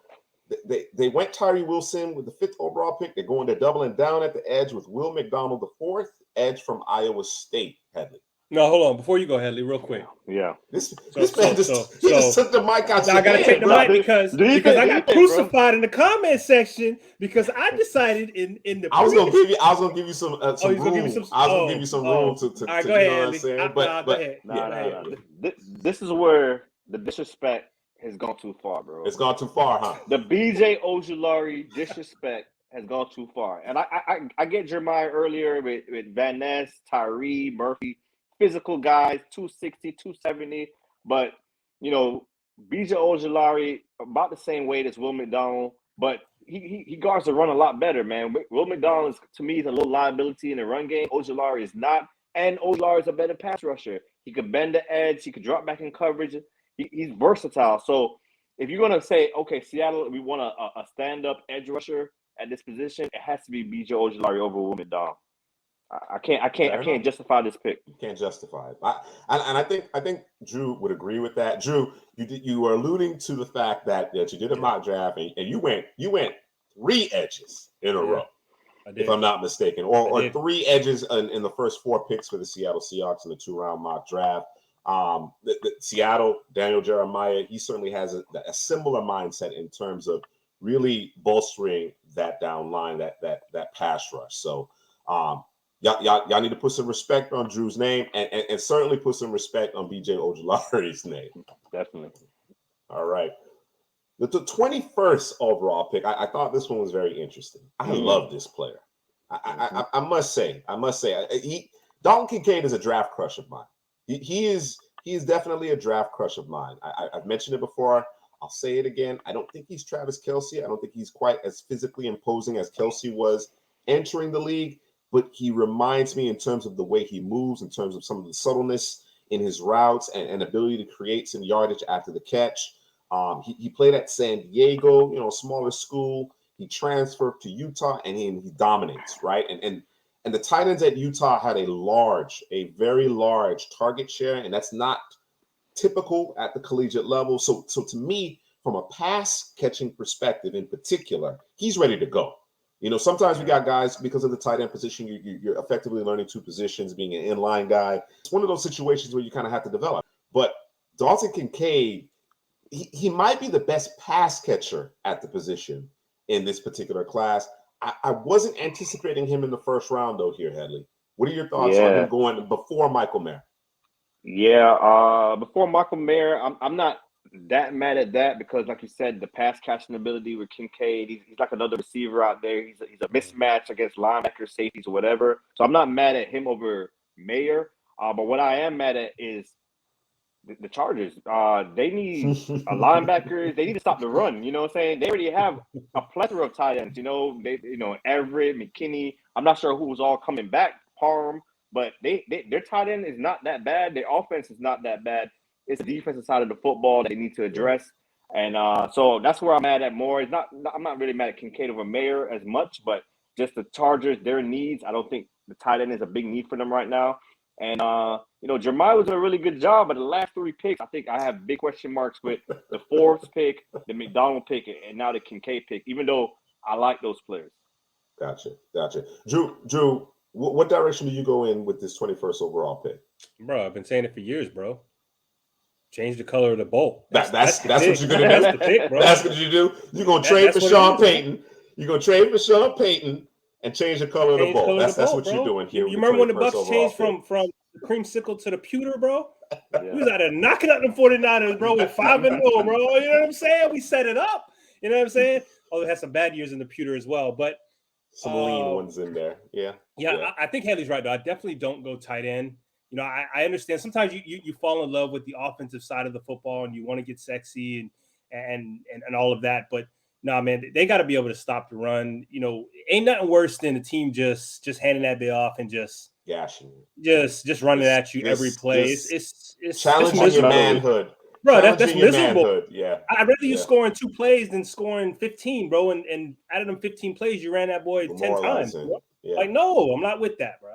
They went Tyree Wilson with the 5th overall pick. They're doubling down at the edge with Will McDonald, the 4th edge from Iowa State. Headley. No, hold on. Before you go, Headley, real quick. Yeah. This man just took the mic out. I got to take the mic because I got crucified in the comment section because I decided in the. I was gonna give you some room. I was gonna give you some room to. All right, go ahead, Headley. Go ahead. This is where the disrespect has gone too far, bro. It's gone too far, huh? The BJ Ojulari disrespect has gone too far. And I get Jeremiah earlier with Van Ness, Tyree, Murphy, physical guys, 260, 270. But, BJ Ojulari, about the same weight as Will McDonald, but he guards the run a lot better, man. Will McDonald, to me, is a little liability in the run game. Ojulari is not. And Ojulari is a better pass rusher. He could bend the edge. He could drop back in coverage. He's versatile. So if you're going to say, okay, Seattle, we want a stand-up edge rusher at this position, it has to be B.J. Ojulari over Will McDonald. I can't justify this pick. You can't justify it. I think Drew would agree with that. Drew, you were alluding to the fact that you did a mock draft and you went 3 edges in a row, if I'm not mistaken, or 3 edges in the first 4 picks for the Seattle Seahawks in the 2-round mock draft. The Seattle, Daniel Jeremiah, he certainly has a similar mindset in terms of really bolstering that down line, that pass rush. So y'all need to put some respect on Drew's name and certainly put some respect on BJ Ojulari's name. Definitely. All right. The 21st overall pick, I thought this one was very interesting. I love this player. I must say, Dalton Kincaid is a draft crush of mine. He is definitely a draft crush of mine. I've mentioned it before. I'll say it again. I don't think he's Travis Kelce. I don't think he's quite as physically imposing as Kelce was entering the league, but he reminds me in terms of the way he moves, in terms of some of the subtleness in his routes and ability to create some yardage after the catch. He played at San Diego, smaller school. He transferred to Utah and he dominates, right? And the tight ends at Utah had a very large target share, and that's not typical at the collegiate level. So to me, from a pass catching perspective in particular, he's ready to go. Sometimes we got guys, because of the tight end position, you're effectively learning two positions, being an inline guy. It's one of those situations where you kind of have to develop. But Dalton Kincaid, he might be the best pass catcher at the position in this particular class. I wasn't anticipating him in the first round, though, here, Headley. What are your thoughts on him going before Michael Mayer? Yeah, before Michael Mayer, I'm not that mad at that because, like you said, the pass catching ability with Kincaid, he's like another receiver out there. He's a mismatch against linebackers, safeties, or whatever. So I'm not mad at him over Mayer. But what I am mad at is the Chargers. They need a linebacker. They need to stop the run. You know what I'm saying? They already have a plethora of tight ends. Everett, McKinney. I'm not sure who's all coming back. Parham. But their tight end is not that bad. Their offense is not that bad. It's the defensive side of the football that they need to address. And so that's where I'm mad at more. I'm not really mad at Kincaid over Mayer as much, but just the Chargers, their needs. I don't think the tight end is a big need for them right now. And, Jeremiah was doing a really good job, but the last three picks, I think I have big question marks with the fourth pick, the McDonald pick, and now the Kincaid pick, even though I like those players. Gotcha. Drew, what direction do you go in with this 21st overall pick? Bro, I've been saying it for years, bro. Change the color of the bowl. That's what you're going to do? That's the pick, bro. That's what you do? You're going to trade for Sean Payton. You're going to trade for Sean Payton and change the color of the bowl. That's what you're doing here. You remember when the Bucs changed from the creamsicle to the pewter, bro? Yeah. We was out there knocking out the 49ers, bro, with 5-0, bro. You know what I'm saying? We set it up. You know what I'm saying? Oh, they had some bad years in the pewter as well, but some lean ones in there. Yeah. I think Haley's right, though. I definitely don't go tight end. I understand sometimes you fall in love with the offensive side of the football and you want to get sexy and all of that, but no, man, they got to be able to stop the run. Ain't nothing worse than a team just handing that bit off and just gashing, just running at you every play. It's challenging your manhood, bro. That's miserable. Manhood. Yeah, I'd rather you scoring 2 plays than scoring 15, bro. And out of them 15 plays, you ran that boy 10 times. Bro. Yeah. Like, no, I'm not with that, bro.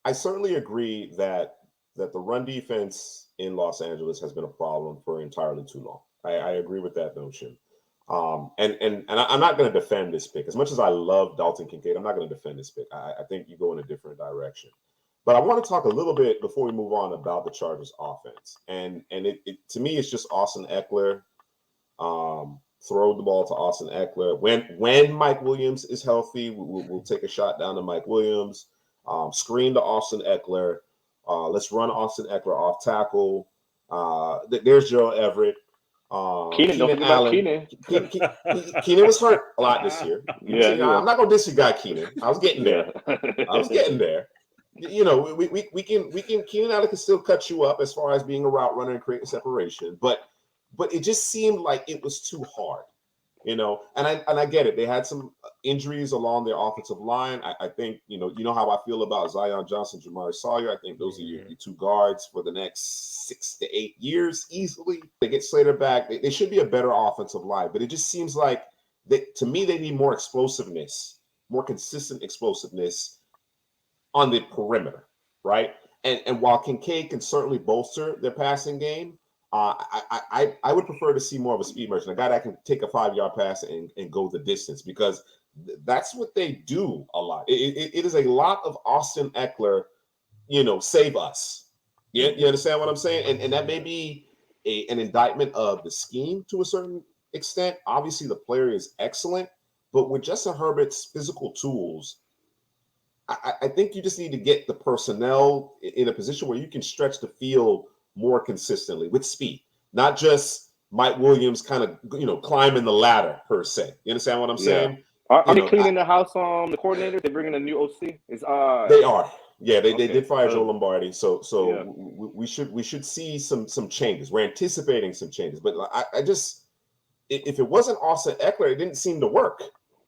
I certainly agree that the run defense in Los Angeles has been a problem for entirely too long. I agree with that notion. And I'm not going to defend this pick. As much as I love Dalton Kincaid, I'm not going to defend this pick. I think you go in a different direction. But I want to talk a little bit before we move on about the Chargers offense. And it to me, it's just Austin Eckler. Throw the ball to Austin Eckler. When Mike Williams is healthy, we'll take a shot down to Mike Williams. Screen to Austin Eckler. Let's run Austin Eckler off tackle. There's Gerald Everett. Keenan Allen. Keenan was hurt a lot this year. I'm not going to disregard Keenan. I was getting there. We can Keenan Allen can still cut you up as far as being a route runner and creating separation, but it just seemed like it was too hard. And I get it. They had some injuries along their offensive line. I think, you know how I feel about Zion Johnson, Jamari Sawyer. I think those are your two guards for the next 6 to 8 years easily. They get Slater back. They should be a better offensive line, but it just seems like to me, they need more explosiveness, more consistent explosiveness on the perimeter, right? And while Kincaid can certainly bolster their passing game, I would prefer to see more of a speed merchant, a guy that can take a 5-yard pass and go the distance, because that's what they do a lot. It is a lot of Austin Eckler, save us. You understand what I'm saying? And that may be an indictment of the scheme to a certain extent. Obviously, the player is excellent, but with Justin Herbert's physical tools, I think you just need to get the personnel in a position where you can stretch the field more consistently with speed, not just Mike Williams kind of, climbing the ladder per se. You understand what I'm saying? Are they cleaning the house on the coordinator? They're bringing a new OC? They are. Yeah, they did fire Joe Lombardi. So we should see some changes. We're anticipating some changes. But I just, if it wasn't Austin Eckler, it didn't seem to work.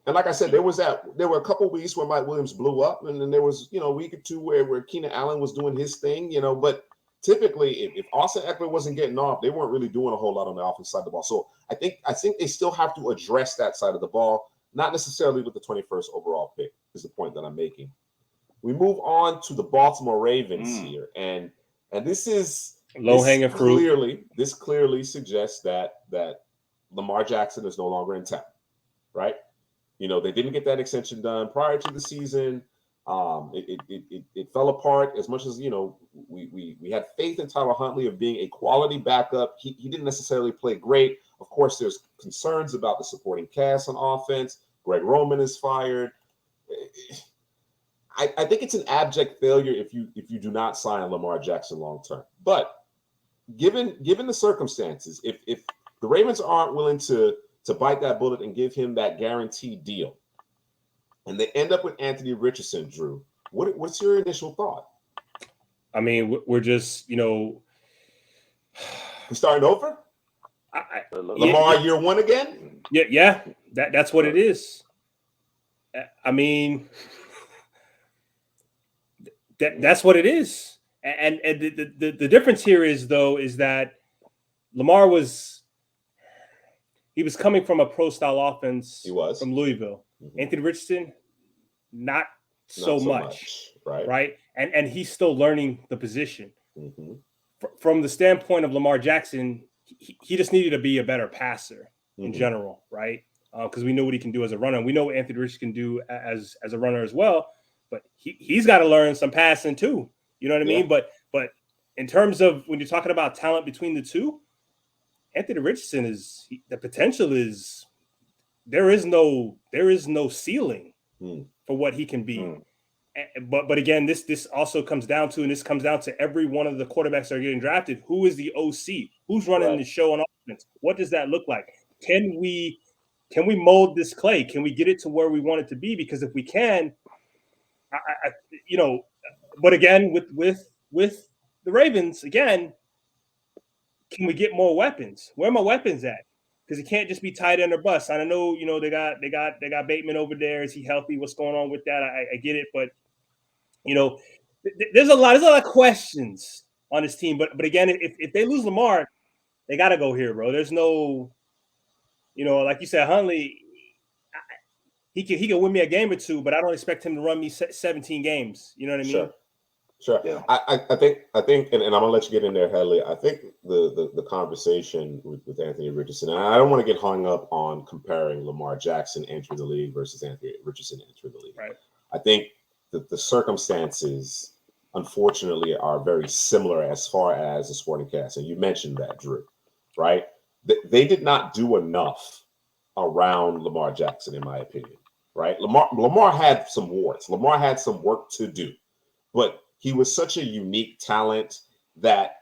And like I said, there were a couple weeks where Mike Williams blew up, and then there was, a week or two where Keenan Allen was doing his thing, but typically if Austin Eckler wasn't getting off, they weren't really doing a whole lot on the offensive side of the ball. So I think they still have to address that side of the ball, not necessarily with the 21st overall pick, is the point that I'm making. We move on to the Baltimore Ravens here, and this is low-hanging fruit. This clearly suggests that Lamar Jackson is no longer in town, right? They didn't get that extension done prior to the season. It fell apart as much as, we had faith in Tyler Huntley of being a quality backup. He didn't necessarily play great. Of course, there's concerns about the supporting cast on offense. Greg Roman is fired. I think it's an abject failure if you do not sign Lamar Jackson long term. But given the circumstances, if the Ravens aren't willing to bite that bullet and give him that guaranteed deal, and they end up with Anthony Richardson, Drew, what's your initial thought? I mean, we're just, we're starting over? Lamar year one again? Yeah. That's what it is. I mean, that's what it is. And the difference here is that Lamar was coming from a pro-style offense. He was. From Louisville. Mm-hmm. Anthony Richardson, not so much. Right? And he's still learning the position. Mm-hmm. From the standpoint of Lamar Jackson, he just needed to be a better passer in general, right? Because we know what he can do as a runner. We know what Anthony Richardson can do as a runner as well. But he's got to learn some passing too. You know what I mean? But in terms of when you're talking about talent between the two, Anthony Richardson the potential is there is no ceiling for what he can be. But again, this also comes down to every one of the quarterbacks that are getting drafted. Who is the OC? Who's running the show on offense? What does that look like? Can we mold this clay? Can we get it to where we want it to be? Because if we can, but again, with the Ravens, again, can we get more weapons? Where are my weapons at? Because it can't just be tight end or bust. I know, they got Bateman over there. Is he healthy? What's going on with that? I get it, but there's a lot of questions on this team. But again, if they lose Lamar, they got to go here, bro. There's no, like you said, Huntley. He can win me a game or two, but I don't expect him to run me 17 games. You know what I mean? Sure. Yeah. I think, and I'm gonna let you get in there, Headley. I think the conversation with Anthony Richardson, and I don't want to get hung up on comparing Lamar Jackson entering the league versus Anthony Richardson entering the league. Right. I think that the circumstances, unfortunately, are very similar as far as the sporting cast, and you mentioned that, Drew. Right? They did not do enough around Lamar Jackson, in my opinion. Right? Lamar had some warts. Lamar had some work to do, but he was such a unique talent that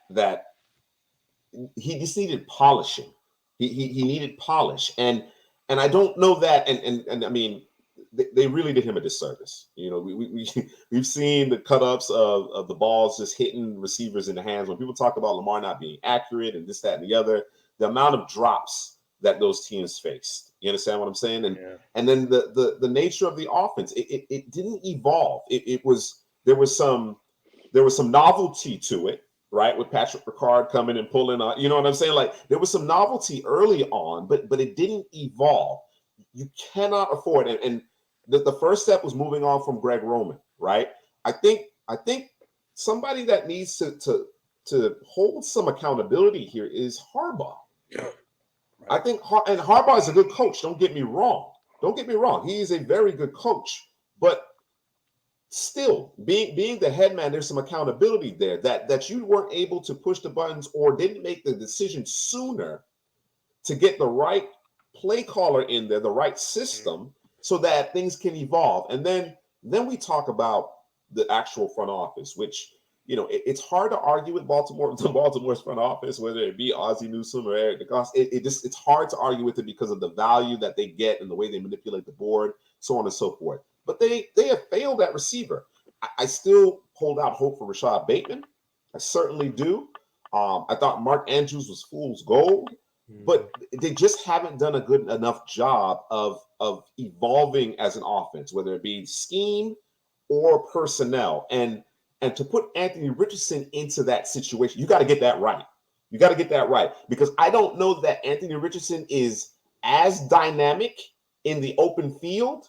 he just needed polishing. He needed polish, and I don't know that. And I mean, they really did him a disservice. We've seen the cut-ups of the balls just hitting receivers in the hands. When people talk about Lamar not being accurate and this, that, and the other, the amount of drops that those teams faced. You understand what I'm saying? And then the nature of the offense, it didn't evolve. There was some novelty to it, right? With Patrick Ricard coming and pulling on, you know what I'm saying? Like there was some novelty early on, but it didn't evolve. You cannot afford it. And the first step was moving on from Greg Roman, right? I think somebody that needs to hold some accountability here is Harbaugh. I think, and Harbaugh is a good coach. Don't get me wrong. He is a very good coach, but still, being the head man, there's some accountability there that you weren't able to push the buttons or didn't make the decision sooner to get the right play caller in there, the right system, so that things can evolve. And then we talk about the actual front office, which it's hard to argue with Baltimore's front office, whether it be Ozzie Newsome or Eric DeGoss. It's hard to argue with it because of the value that they get and the way they manipulate the board, so on and so forth. But they have failed at receiver. I still hold out hope for Rashad Bateman. I certainly do. I thought Mark Andrews was fool's gold, but they just haven't done a good enough job of of evolving as an offense, whether it be scheme or personnel. And to put Anthony Richardson into that situation, you got to get that right. You got to get that right, because I don't know that Anthony Richardson is as dynamic in the open field.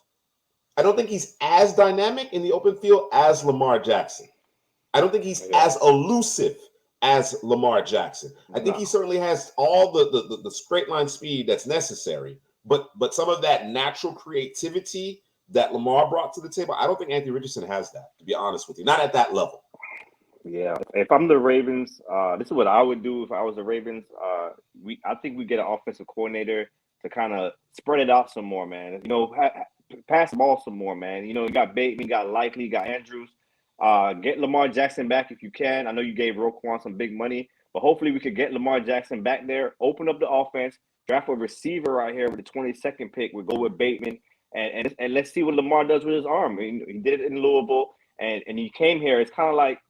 I don't think he's as dynamic in the open field as Lamar Jackson. I don't think he's as elusive as Lamar Jackson. I think he certainly has all the straight line speed that's necessary, but some of that natural creativity that Lamar brought to the table, I don't think Anthony Richardson has that, to be honest with you. Not at that level. Yeah. If I'm the Ravens, this is what I would do if I was the Ravens. I think we get an offensive coordinator to kind of spread it out some more, man. You know, pass the ball some more, man. You know, you got Bateman, you got Likely, you got Andrews. Get Lamar Jackson back if you can. I know you gave Roquan some big money, but hopefully we could get Lamar Jackson back there, open up the offense, draft a receiver right here with the 22nd pick. We'll go with Bateman, and let's see what Lamar does with his arm. He did it in Louisville, and he came here. It's kind of like,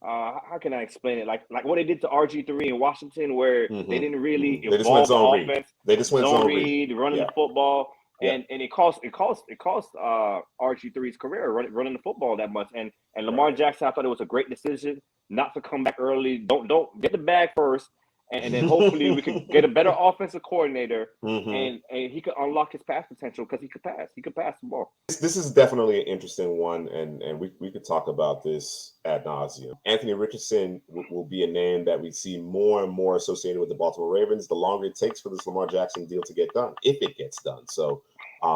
how can I explain it? Like what they did to RG3 in Washington, where they didn't really evolve the offense. They just went zone read, running the football, and it cost RG3's career running the football that much. And Lamar Jackson, I thought it was a great decision not to come back early. Don't get the bag first, and then hopefully we could get a better offensive coordinator, and he could unlock his pass potential, because he could pass. He could pass the ball. This is definitely an interesting one, and we could talk about this ad nauseum. Anthony Richardson will be a name that we see more and more associated with the Baltimore Ravens the longer it takes for this Lamar Jackson deal to get done, if it gets done. So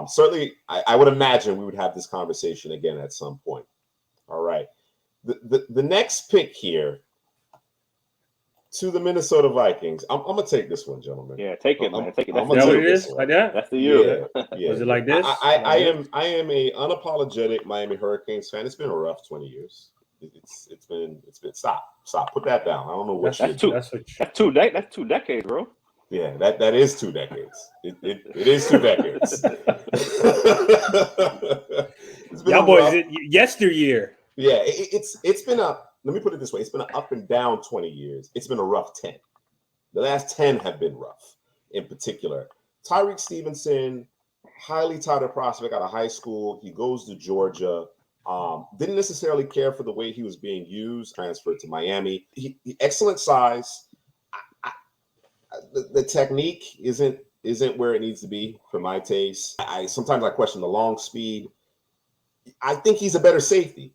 certainly, I would imagine we would have this conversation again at some point. All right. The next pick here, to the Minnesota Vikings. I'm gonna take this one, gentlemen. Yeah, take it, man. Take it. That's what it is. Like that? That's the year. Yeah. Was it like this? I am a unapologetic Miami Hurricanes fan. It's been a rough 20 years. It's been stop. Put that down. I don't know what that's two decades, bro. Yeah, that is 2 decades. It is 2 decades. Y'all boys, yesteryear. Yeah, it's been let me put it this way. It's been an up and down 20 years. It's been a rough 10. The last 10 have been rough in particular. Tyreek Stevenson, highly touted prospect out of high school. He goes to Georgia. Didn't necessarily care for the way he was being used, transferred to Miami. He excellent size. The technique isn't where it needs to be for my taste. Sometimes I question the long speed. I think he's a better safety.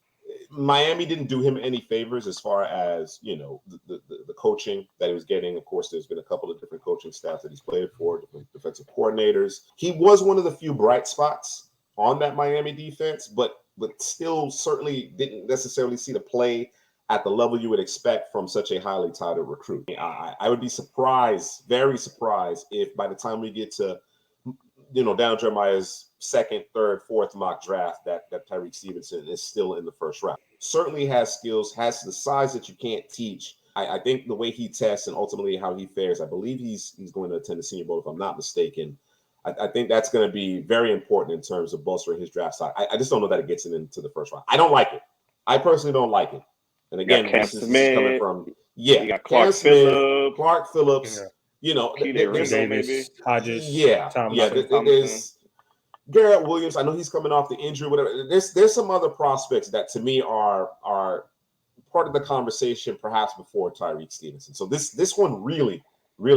Miami didn't do him any favors as far as, you know, the coaching that he was getting. Of course, there's been a couple of different coaching staffs that he's played for, different defensive coordinators. He was one of the few bright spots on that Miami defense, but still certainly didn't necessarily see the play at the level you would expect from such a highly touted recruit. I would be surprised, very surprised, if by the time we get to, you know, down Jeremiah's second, third, fourth mock draft, that Tyreek Stevenson is still in the first round. Certainly has skills, has the size that you can't teach. I think the way he tests and ultimately how he fares, I believe he's going to attend the Senior Bowl, if I'm not mistaken. I think that's going to be very important in terms of bolstering his draft stock. I just don't know that it gets him into the first round. I don't like it. I personally don't like it. And again, this is coming from you got Clark Phillips. Yeah. You know, Davis, Hodges, there's Garrett Williams. I know he's coming off the injury, whatever. There's some other prospects that to me are part of the conversation, perhaps before Tyreek Stevenson. So this one really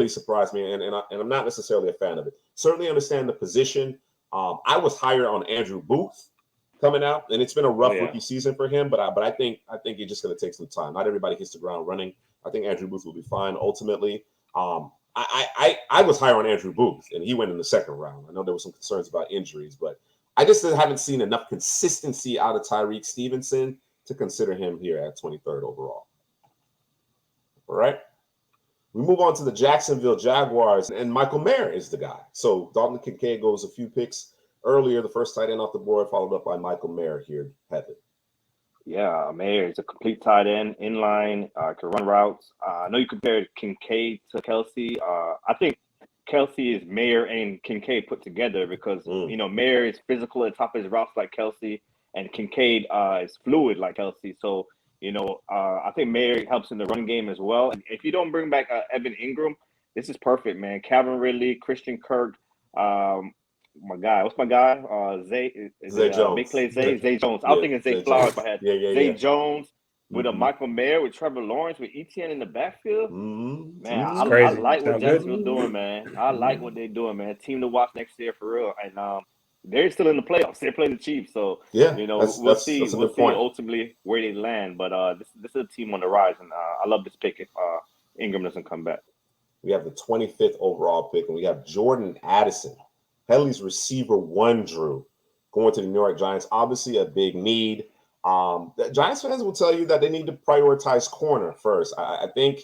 surprised me, and I'm not necessarily a fan of it. Certainly understand the position. I was higher on Andrew Booth coming out, and it's been a rough rookie season for him. But I think it's just going to take some time. Not everybody hits the ground running. I think Andrew Booth will be fine ultimately. I was higher on Andrew Booth, and he went in the second round. I know there were some concerns about injuries, but I just haven't seen enough consistency out of Tyreek Stevenson to consider him here at 23rd overall. All right. We move on to the Jacksonville Jaguars, and Michael Mayer is the guy. So Dalton Kincaid goes a few picks earlier, the first tight end off the board, followed up by Michael Mayer here, Heather. Yeah, Mayer is a complete tight end, inline, can run routes. I know you compared Kincaid to Kelsey. I think Kelsey is Mayer and Kincaid put together because, you know, Mayer is physical at the top of his routes like Kelsey, and Kincaid is fluid like Kelsey. So, you know, I think Mayer helps in the run game as well. And if you don't bring back Evan Ingram, this is perfect, man. Calvin Ridley, Christian Kirk, my guy. What's my guy? Zay. Zay Jones. Big play Zay. Zay Jones. I Yeah, was thinking Zay Zay Flowers. Jones. I had Yeah. Zay Jones with a Mhm. Michael Mayer, with Trevor Lawrence, with Etienne in the backfield. Mhm. Man, It's I crazy. like what Sound good? Jacksonville's doing, man. I like what they're doing, man. Team to watch next year for real. And they're still in the playoffs. They're playing the Chiefs, so Yeah, we'll that's see. a We'll good see point. ultimately where they land. But this is a team on the rise, and I love this pick if Ingram doesn't come back. We have the 25th overall pick, and we have Jordan Addison, Headley's receiver one, Drew, going to the New York Giants. Obviously, a big need. The Giants fans will tell you that they need to prioritize corner first. I think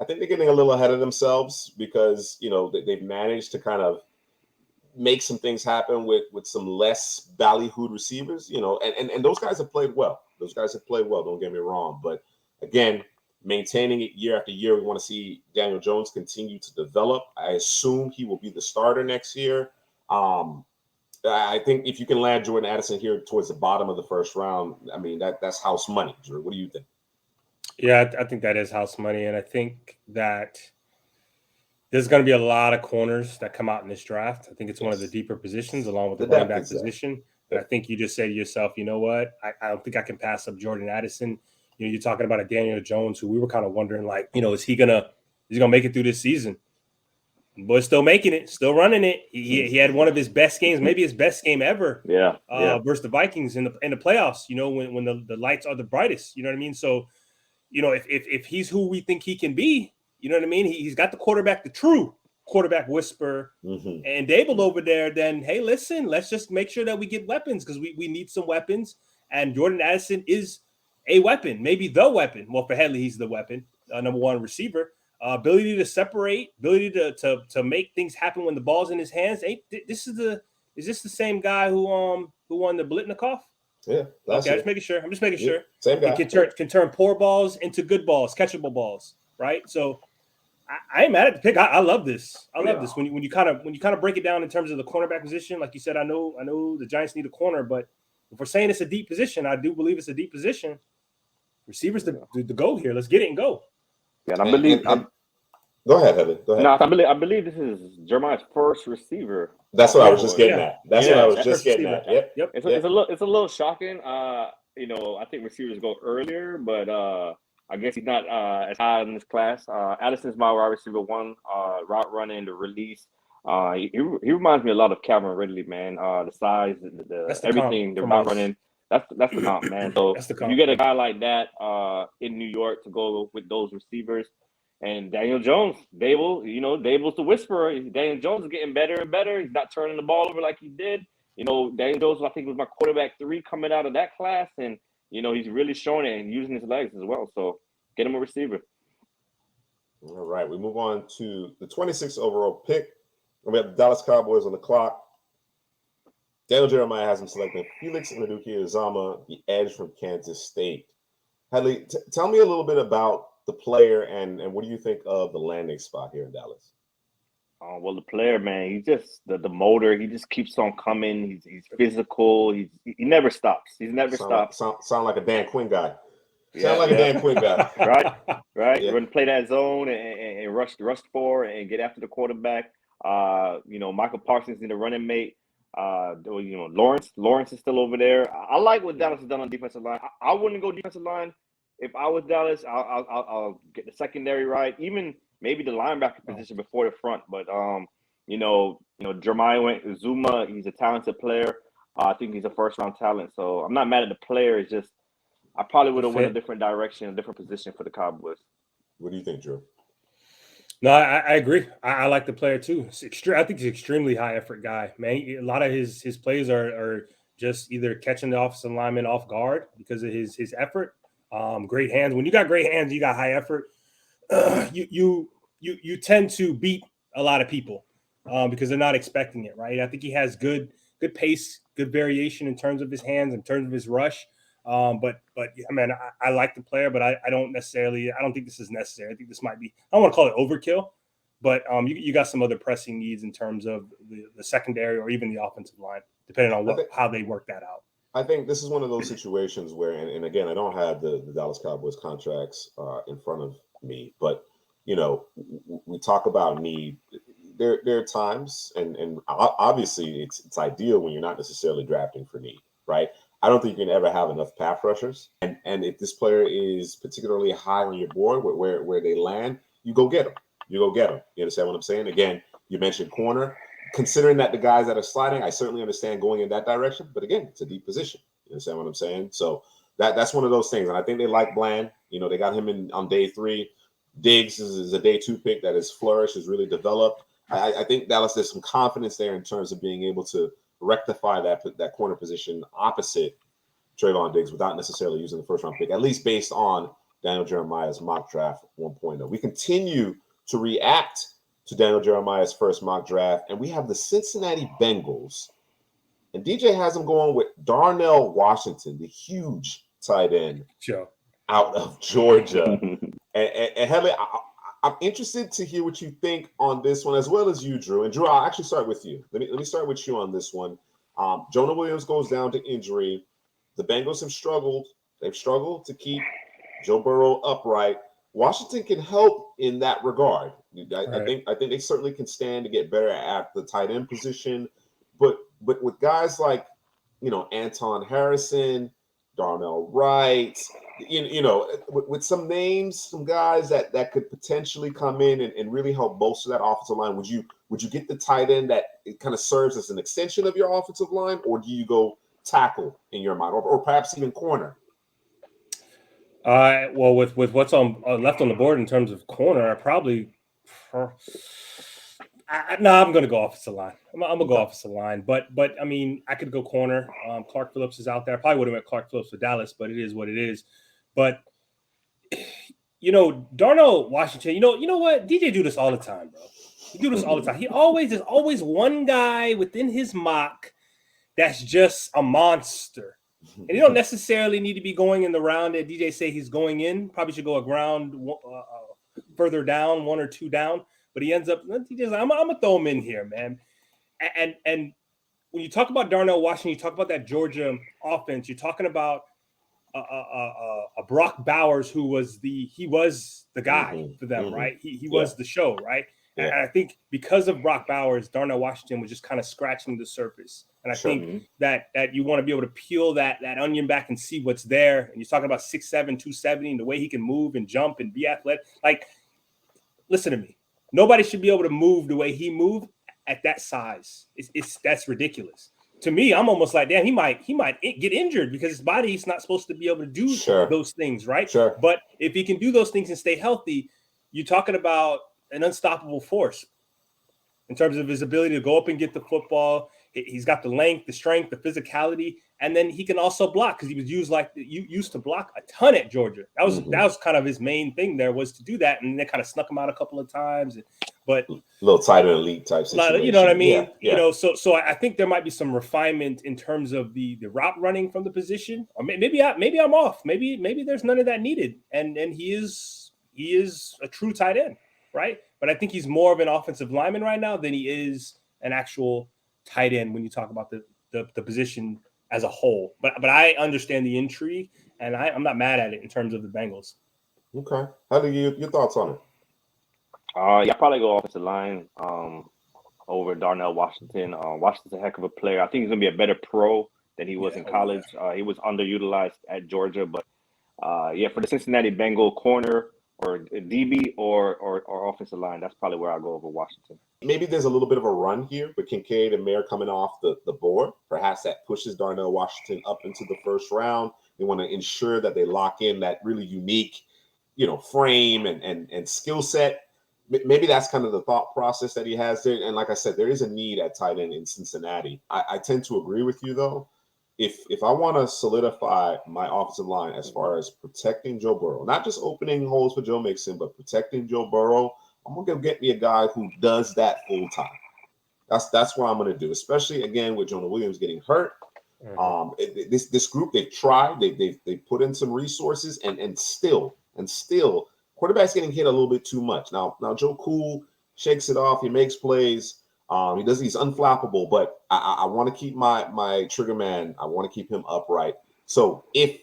they're getting a little ahead of themselves because they've managed to kind of make some things happen with some less ballyhooed receivers. And those guys have played well. Don't get me wrong, but again, maintaining it year after year. We want to see Daniel Jones continue to develop. I assume he will be the starter next year. I think if you can land Jordan Addison here towards the bottom of the first round, I mean, that's house money, Drew. What do you think? Yeah, I think that is house money. And I think that there's going to be a lot of corners that come out in this draft. I think it's one of the deeper positions along with the running back position. And I think you just say to yourself, you know what? I don't think I can pass up Jordan Addison. You're talking about a Daniel Jones who we were kind of wondering, like, is he gonna make it through this season? Boy's still making it, still running it. He had one of his best games, maybe his best game ever. Versus the Vikings in the playoffs. When the lights are the brightest. You know what I mean? So, if he's who we think he can be, you know what I mean? He's got the quarterback, the true quarterback whisperer, and Dable over there. Then, hey, listen, let's just make sure that we get weapons because we need some weapons. And Jordan Addison is a weapon, maybe the weapon. Well, for Headley, he's the weapon, number one receiver. Ability to separate, ability to make things happen when the ball's in his hands. Is this the same guy who won the Blitnikoff? Yeah. Okay, I'm just making sure. Same guy. Can turn poor balls into good balls, catchable balls, right? So I ain't mad at the pick. I love this. I love this. When you kind of break it down in terms of the cornerback position, like you said, I know the Giants need a corner, but if we're saying it's a deep position, I do believe it's a deep position. Receivers to go here. Let's get it and go. Yeah, and I believe. Go ahead, Heather. Go ahead. No, I believe this is Jeremiah's first receiver. That's what I was just getting at. That's what I was just getting at. Yep. It's a little shocking. I think receivers go earlier, but I guess he's not as high in this class. Addison's my wide receiver one, route running, the release. He reminds me a lot of Calvin Ridley, man. The size, the everything, the route running. That's the comp, man. So if you get a guy like that in New York to go with those receivers. And Daniel Jones, Dable's the whisperer. Daniel Jones is getting better and better. He's not turning the ball over like he did. Daniel Jones, I think, was my quarterback 3 coming out of that class. And, he's really showing it and using his legs as well. So get him a receiver. All right. We move on to the 26th overall pick. We have the Dallas Cowboys on the clock. Daniel Jeremiah has him selecting Felix Anudike-Uzomah, the edge from Kansas State. Hadley, tell me a little bit about the player and what do you think of the landing spot here in Dallas? Well, the player, man, he's just the motor. He just keeps on coming. He's physical. He never stops. He's never stopped. Sound like a Dan Quinn guy. Sound like a Dan Quinn guy. Right. Yeah. Run, play that zone and rush forward and get after the quarterback. Michael Parsons in the running mate. Lawrence is still over there. I like what Dallas has done on defensive line. I wouldn't go defensive line. If I was Dallas, I'll get the secondary right, even maybe the linebacker position before the front. But Jeremiah Uzomah, he's a talented player. I think he's a first-round talent. So I'm not mad at the player. It's just I probably would have went a different direction, a different position for the Cowboys. What do you think, Drew? No, I agree. I like the player too. I think he's an extremely high effort guy, man. A lot of his plays are just either catching the offensive lineman off guard because of his effort. Great hands. When you got great hands, you got high effort. You tend to beat a lot of people because they're not expecting it, right? I think he has good pace, good variation in terms of his hands, in terms of his rush. But I mean, I like the player, but I don't think this is necessary. I think this might be, I don't want to call it overkill, but you got some other pressing needs in terms of the secondary or even the offensive line, depending on how they work that out. I think this is one of those situations where, and again, I don't have the Dallas Cowboys contracts in front of me, but we talk about need. there are times, and obviously it's ideal when you're not necessarily drafting for need, right? I don't think you can ever have enough pass rushers, and if this player is particularly high on your board, where they land, you go get them. You go get them. You understand what I'm saying? Again, you mentioned corner. Considering that the guys that are sliding, I certainly understand going in that direction, but again, it's a deep position. You understand what I'm saying? So that's one of those things, and I think they like Bland. They got him in on day 3. Diggs is a day 2 pick that has flourished, has really developed. I think Dallas, there's some confidence there in terms of being able to rectify that corner position opposite Trayvon Diggs without necessarily using the first round pick, at least based on Daniel Jeremiah's mock draft 1.0. We continue to react to Daniel Jeremiah's first mock draft, and we have the Cincinnati Bengals. And DJ has them going with Darnell Washington, the huge tight end out of Georgia. and Headley, I'm interested to hear what you think on this one, as well as you, Drew. And Drew, I'll actually start with you. Let me start with you on this one. Jonah Williams goes down to injury. The Bengals have struggled. They've struggled to keep Joe Burrow upright. Washington can help in that regard. I think they certainly can stand to get better at the tight end position. But with guys like, Anton Harrison, Darnell Wright, with some names, some guys that could potentially come in and really help bolster that offensive line, would you get the tight end that it kind of serves as an extension of your offensive line, or do you go tackle in your mind, or perhaps even corner? Well, with what's on left on the board in terms of corner, I probably I'm going to go offensive line. I'm going to go offensive line, but I mean, I could go corner. Clark Phillips is out there. I probably would have went Clark Phillips for Dallas, but it is what it is. But Darnell Washington, you know what? DJ do this all the time, bro. He do this all the time. There's always one guy within his mock that's just a monster. And you don't necessarily need to be going in the round that DJ say he's going in. Probably should go a ground further down, 1 or 2 down. But he ends up, DJ's like, I'm going to throw him in here, man. And when you talk about Darnell Washington, you talk about that Georgia offense, you're talking about a Brock Bowers who was the guy for them, right? He was the show, right? Yeah. And I think because of Brock Bowers, Darnell Washington was just kind of scratching the surface. And I think that you want to be able to peel that onion back and see what's there. And you're talking about 6'7", 270, and the way he can move and jump and be athletic. Like, listen to me. Nobody should be able to move the way he moved at that size. That's ridiculous. To me, I'm almost like, damn, he might get injured because his body is not supposed to be able to do those things, right? Sure. But if he can do those things and stay healthy, you're talking about an unstoppable force in terms of his ability to go up and get the football. He's got the length, the strength, the physicality, and then he can also block because he was used to block a ton at Georgia. That was kind of his main thing there, was to do that, and they kind of snuck him out a couple of times. But a little tighter elite type situation. You know what I mean? Yeah. So I think there might be some refinement in terms of the route running from the position, or maybe I'm off. Maybe there's none of that needed, and he is a true tight end, right? But I think he's more of an offensive lineman right now than he is an actual tight end when you talk about the position as a whole. But I understand the intrigue, and I'm not mad at it in terms of the Bengals. Okay. How do your thoughts on it? Yeah, probably go offensive line over Darnell Washington. Washington's a heck of a player. I think he's going to be a better pro than he was in college. He was underutilized at Georgia. But, for the Cincinnati Bengal corner or DB or offensive line, that's probably where I'll go over Washington. Maybe there's a little bit of a run here with Kincaid and Mayer coming off the board. Perhaps that pushes Darnell Washington up into the first round. They want to ensure that they lock in that really unique, frame and skill set. Maybe that's kind of the thought process that he has there. And like I said, there is a need at tight end in Cincinnati. I tend to agree with you, though. If I want to solidify my offensive line as far as protecting Joe Burrow, not just opening holes for Joe Mixon, but protecting Joe Burrow, I'm going to get me a guy who does that full time. That's what I'm going to do, especially, again, with Jonah Williams getting hurt. This group, they've tried. They put in some resources, and still, quarterback's getting hit a little bit too much. Now Joe Cool shakes it off. He makes plays. He's unflappable, but I want to keep my trigger man. I want to keep him upright. So if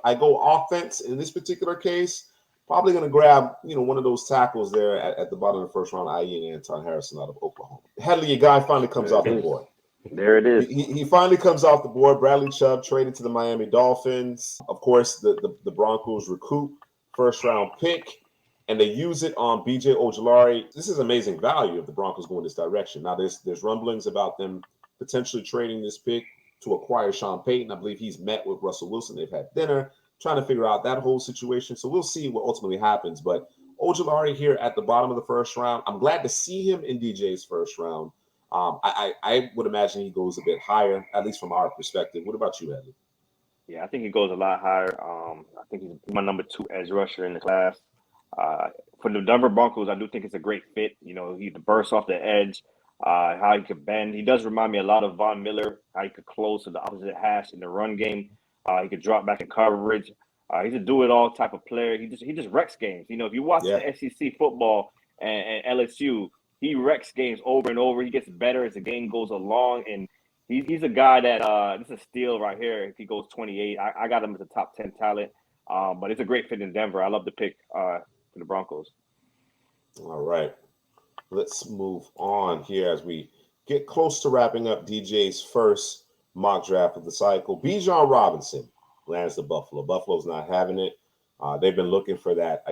I go offense in this particular case, probably going to grab, one of those tackles there at the bottom of the first round, i.e. Anton Harrison out of Oklahoma. Headley, your guy finally comes off the board. There it is. He finally comes off the board. Bradley Chubb traded to the Miami Dolphins. Of course, the Broncos recoup first-round pick, and they use it on B.J. Ojulari. This is amazing value if the Broncos go in this direction. Now, there's rumblings about them potentially trading this pick to acquire Sean Payton. I believe he's met with Russell Wilson. They've had dinner, trying to figure out that whole situation. So we'll see what ultimately happens. But Ojulari here at the bottom of the first round. I'm glad to see him in DJ's first round. I would imagine he goes a bit higher, at least from our perspective. What about you, Eddie? Yeah, I think he goes a lot higher. I think he's my number 2 edge rusher in the class. For the Denver Broncos, I do think it's a great fit. He bursts off the edge, how he could bend. He does remind me a lot of Von Miller, how he could close to the opposite hash in the run game. He could drop back in coverage. He's a do-it-all type of player. He just wrecks games. If you watch the SEC football and LSU, he wrecks games over and over. He gets better as the game goes along, and he's a guy that this is a steal right here. If he goes 28, I got him as a top 10 talent. But it's a great fit in Denver. I love the pick for the Broncos. All right, let's move on here as we get close to wrapping up DJ's first mock draft of the cycle. Bijan Robinson lands to Buffalo. Buffalo's not having it. They've been looking for that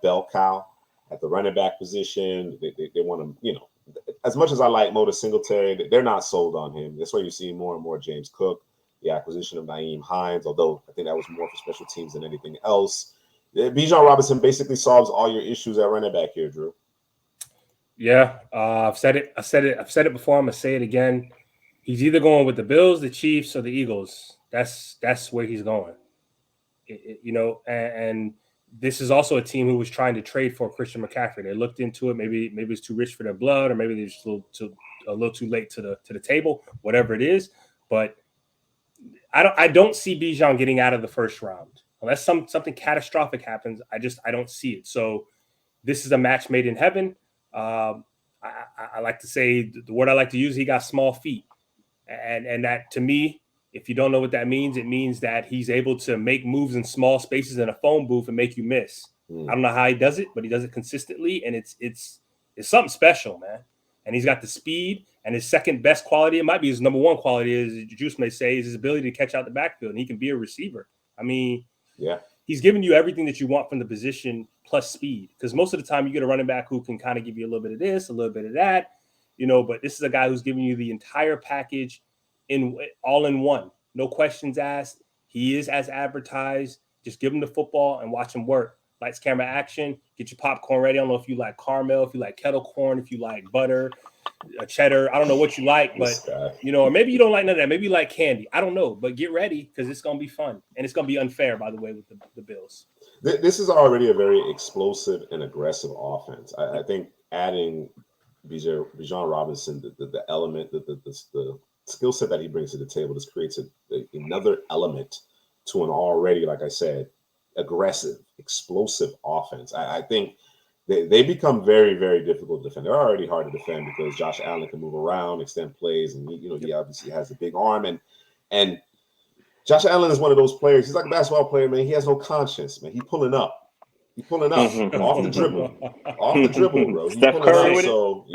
bell cow at the running back position. They want to, as much as I like Motor Singletary, they're not sold on him. That's why you see more and more James Cook, the acquisition of Nyheim Hines, although I think that was more for special teams than anything else. Bijan Robinson basically solves all your issues at running back here, Drew. Yeah, I've said it before. I'm gonna say it again. He's either going with the Bills, the Chiefs, or the Eagles. That's where he's going. And this is also a team who was trying to trade for Christian McCaffrey. They looked into it. Maybe it's too rich for their blood, or maybe they're just a little too late to the table. Whatever it is, but I don't see Bijan getting out of the first round unless something catastrophic happens. I don't see it. So this is a match made in heaven. I like to say the word I like to use. He got small feet, and that to me, if you don't know what that means, it means that he's able to make moves in small spaces in a phone booth and make you miss. I don't know how he does it, but he does it consistently, and it's something special, man. And he's got the speed, and his second best quality, it might be his number one quality, as Juice may say, is his ability to catch out the backfield, and he can be a receiver. I mean, he's giving you everything that you want from the position plus speed, because most of the time you get a running back who can kind of give you a little bit of this, a little bit of that, but this is a guy who's giving you the entire package all in one. No questions asked. He is as advertised. Just give him the football and watch him work. Lights, camera, action. Get your popcorn ready. I don't know if you like caramel, if you like kettle corn, if you like butter, cheddar. I don't know what you like, but or maybe you don't like none of that. Maybe you like candy. I don't know, but get ready because it's gonna be fun, and it's gonna be unfair, by the way, with the Bills. This is already a very explosive and aggressive offense. I think adding Bijan Robinson, the element, the skill set that he brings to the table, this creates another element to an already, like I said, aggressive, explosive offense. I think they become very, very difficult to defend. They're already hard to defend because Josh Allen can move around, extend plays, and he obviously has a big arm. And Josh Allen is one of those players. He's like a basketball player, man. He has no conscience, man. He's pulling up off the dribble, bro. He's Steph pulling Curry up. So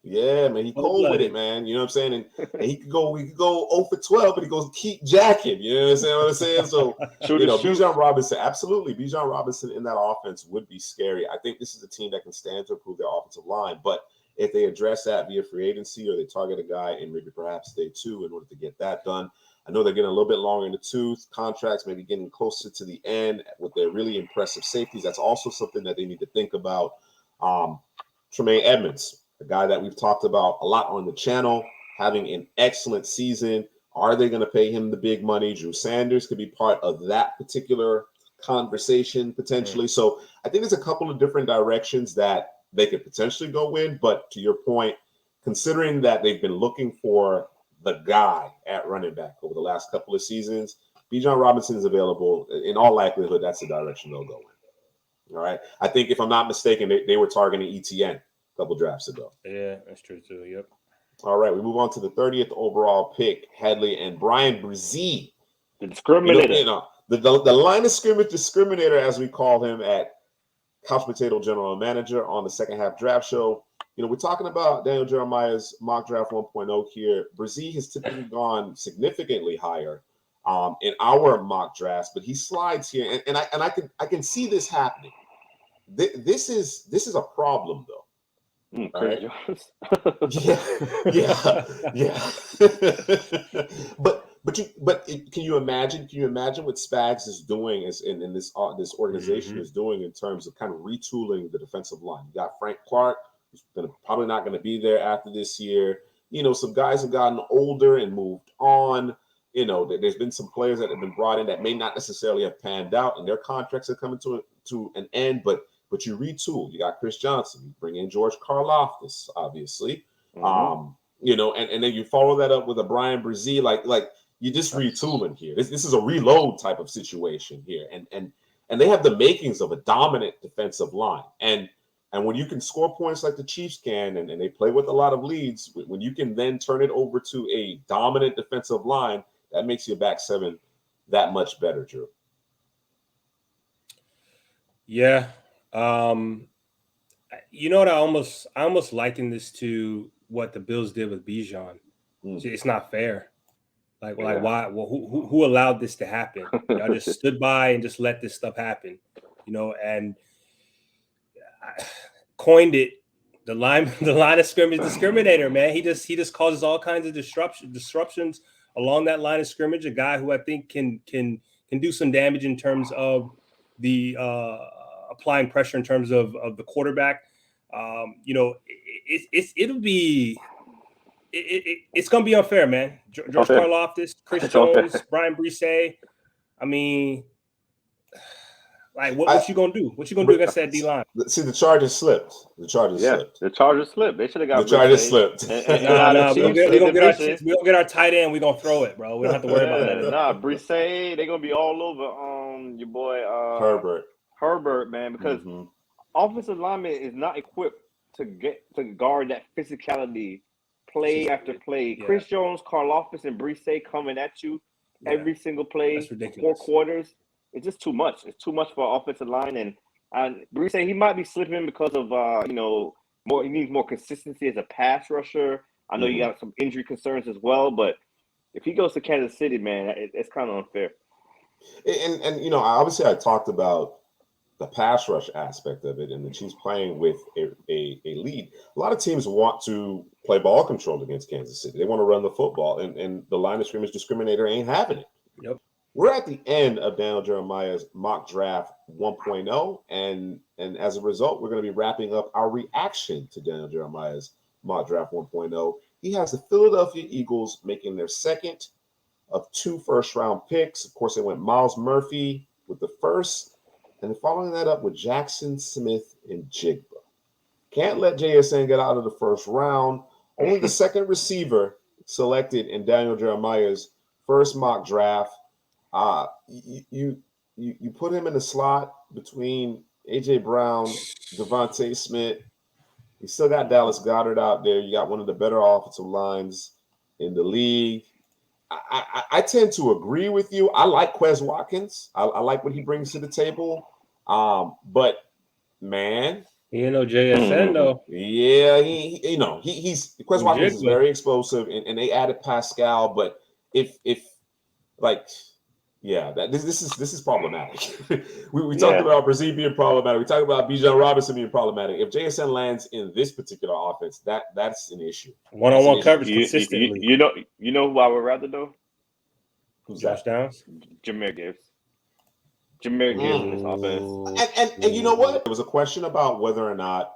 yeah, man. He cold with it, man. You know what I'm saying? And he could go 0 for 12, but he goes keep jacking. You know what I'm saying? So Bijan Robinson, absolutely. Bijan Robinson in that offense would be scary. I think this is a team that can stand to improve their offensive line, but if they address that via free agency or they target a guy and maybe perhaps day 2 in order to get that done. I know they're getting a little bit longer in the tooth. Contracts maybe getting closer to the end with their really impressive safeties. That's also something that they need to think about. Tremaine Edmonds, a guy that we've talked about a lot on the channel, having an excellent season. Are they going to pay him the big money? Drew Sanders could be part of that particular conversation potentially. So I think there's a couple of different directions that they could potentially go in. But to your point, considering that they've been looking for the guy at running back over the last couple of seasons, Bijan Robinson is available. In all likelihood, that's the direction they'll go in. All right. I think if I'm not mistaken, they were targeting ETN a couple drafts ago. Yeah, that's true too. Yep. All right. We move on to the 30th overall pick, Headley and Brian Brzee. The discriminator. The line of scrimmage discriminator, as we call him at Couch Potato General Manager on the second half draft show. We're talking about Daniel Jeremiah's mock draft 1.0 here. Brzee has typically gone significantly higher in our mock drafts, but he slides here, and I can see this happening. This is a problem though. Chris right? Jones. yeah. but can you imagine what Spags is doing in this organization is doing in terms of kind of retooling the defensive line? You got Frank Clark, who's probably not going to be there after this year. Some guys have gotten older and moved on. There's been some players that have been brought in that may not necessarily have panned out, and their contracts are coming to an end. But you retool. You got Chris Johnson. You bring in George Karlaftis, obviously. And then you follow that up with a Brian Brzee. Like you just retooling here. This is a reload type of situation here, and they have the makings of a dominant defensive line. And when you can score points like the Chiefs can, and they play with a lot of leads, when you can then turn it over to a dominant defensive line, that makes your back seven that much better, Drew. Yeah. What I almost liken this to what the Bills did with Bijan. It's not fair. Why? Well, who allowed this to happen? Y'all just stood by and just let this stuff happen, and I coined it the line of scrimmage discriminator, man. He just causes all kinds of disruptions along that line of scrimmage. A guy who I think can do some damage in terms of the applying pressure in terms of the quarterback. It's going to be unfair, man. George Karlaftis, Chris Jones, Brian Brzee. I mean, what you going to do? What you going to do against that D-line? See, the Chargers slipped. The Chargers slipped. They should have got the Chargers slipped. We're going to get our tight end. We're going to throw it, bro. We don't have to worry about that. Brzee, they're going to be all over your boy Herbert, man, because offensive lineman is not equipped to guard that physicality play after play. Yeah. Chris Jones, Karlaftis, and Brzee coming at you every single play for 4 quarters. It's just too much. It's too much for our offensive line. And Brzee, he might be slipping because of more. He needs more consistency as a pass rusher. I know you got some injury concerns as well, but if he goes to Kansas City, man, it's kind of unfair. And obviously I talked about the pass rush aspect of it and the Chiefs playing with a lead. A lot of teams want to play ball control against Kansas City. They want to run the football, and the line of scrimmage discriminator ain't having it. Yep. We're at the end of Daniel Jeremiah's mock draft 1.0, and as a result, we're going to be wrapping up our reaction to Daniel Jeremiah's mock draft 1.0. He has the Philadelphia Eagles making their second of 2 first-round picks. Of course, they went Miles Murphy with the first, and then following that up with Jackson Smith and Jigba. Can't let JSN get out of the first round. Only the second receiver selected in Daniel Jeremiah's first mock draft. You put him in the slot between A.J. Brown, Devontae Smith. You still got Dallas Goedert out there. You got one of the better offensive lines in the league. I tend to agree with you. I like Quez Watkins. I like what he brings to the table. But man, JSN though. Yeah, he's Quez Watkins is very explosive, and they added Pascal. But if this is problematic. we talked about Brzee being problematic. We talked about Bijan Robinson being problematic. If JSN lands in this particular offense, that's an issue. One-on-one coverage consistently. You know who I would rather do? Who's Josh Downs? Jahmyr Gibbs. Jahmyr Gibbs in this offense. And you know what? There was a question about whether or not,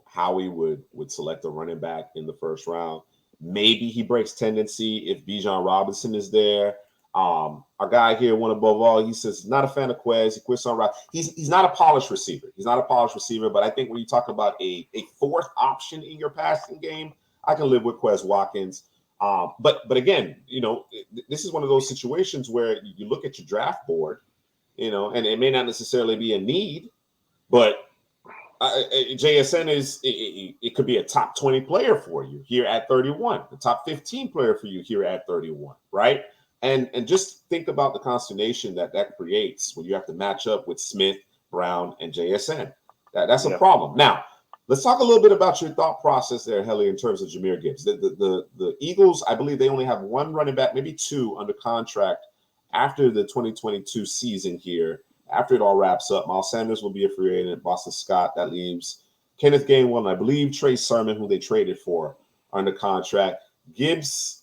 Howie would select a running back in the first round. Maybe he breaks tendency if Bijan Robinson is there. Our guy here, one above all, he says not a fan of Quez. He quits on route. He's not a polished receiver. But I think when you talk about a fourth option in your passing game, I can live with Quez Watkins. But again, this is one of those situations where you look at your draft board, and it may not necessarily be a need, but JSN it could be a top 20 player for you here at 31, the top 15 player for you here at 31, right? And just think about the consternation that creates when you have to match up with Smith, Brown, and JSN. That's a problem. Now, let's talk a little bit about your thought process there, Helly, in terms of Jahmyr Gibbs. The Eagles, I believe they only have one running back, maybe two under contract after the 2022 season here. After it all wraps up, Miles Sanders will be a free agent. Boston Scott, that leaves Kenneth Gainwell, and I believe Trey Sermon, who they traded for, under contract. Gibbs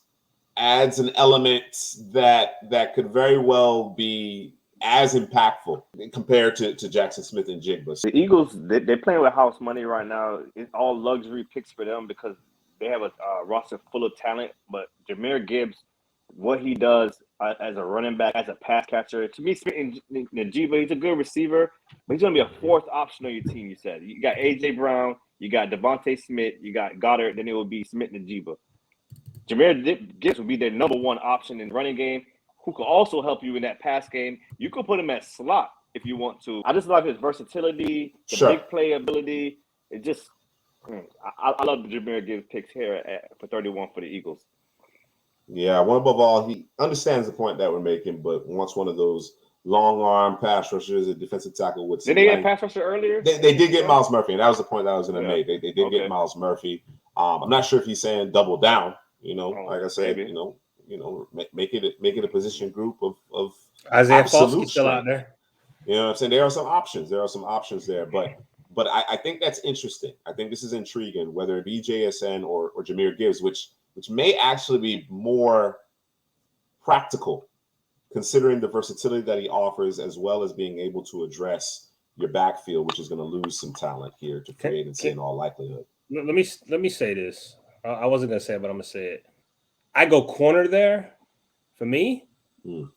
adds an element that could very well be as impactful compared to Jackson Smith and Jigba. The Eagles, they're playing with house money right now. It's all luxury picks for them because they have a roster full of talent. But Jahmyr Gibbs, what he does as a running back, as a pass catcher, to me, Smith and Najee, he's a good receiver, but he's going to be a fourth option on your team, you said. You got A.J. Brown, you got Devontae Smith, you got Goddard, then it will be Smith and Najee. Jahmyr Gibbs will be their number one option in the running game, who could also help you in that pass game. You could put him at slot if you want to. I just love his versatility, the big play ability. It just, I love the Jahmyr Gibbs picks here for 31 for the Eagles. Yeah, one above all, he understands the point that we're making, but wants one of those long arm pass rushers, a defensive tackle with. Did they get a pass rusher earlier? They did get Miles Murphy, and that was the point that I was going to make. They did get Miles Murphy. I'm not sure if he's saying double down. Like I said, maybe. make it a position group of Isaiah Foskey's still out there. You know what I'm saying? There are some options. There, but I think that's interesting. I think this is intriguing, whether it be JSN or Jahmyr Gibbs, which may actually be more practical, considering the versatility that he offers, as well as being able to address your backfield, which is going to lose some talent here to free agency in all likelihood. Let me say this. I wasn't going to say it, but I'm going to say it. I go corner there for me. And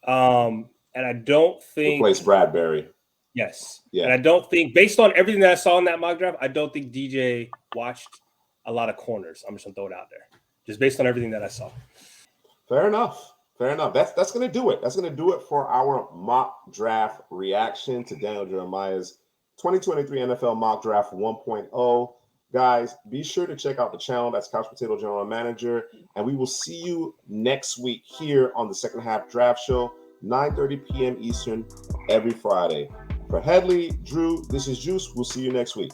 I don't think replace Bradbury. Yes. Yeah. And I don't think, based on everything that I saw in that mock draft, I don't think DJ watched a lot of corners. I'm just going to throw it out there. Just based on everything that I saw. Fair enough. That's going to do it. That's going to do it for our mock draft reaction to Daniel Jeremiah's 2023 NFL Mock Draft 1.0. Guys, be sure to check out the channel. That's Couch Potato General Manager. And we will see you next week here on the Second Half Draft Show, 9:30 p.m. Eastern every Friday. For Headley, Drew, this is Juice. We'll see you next week.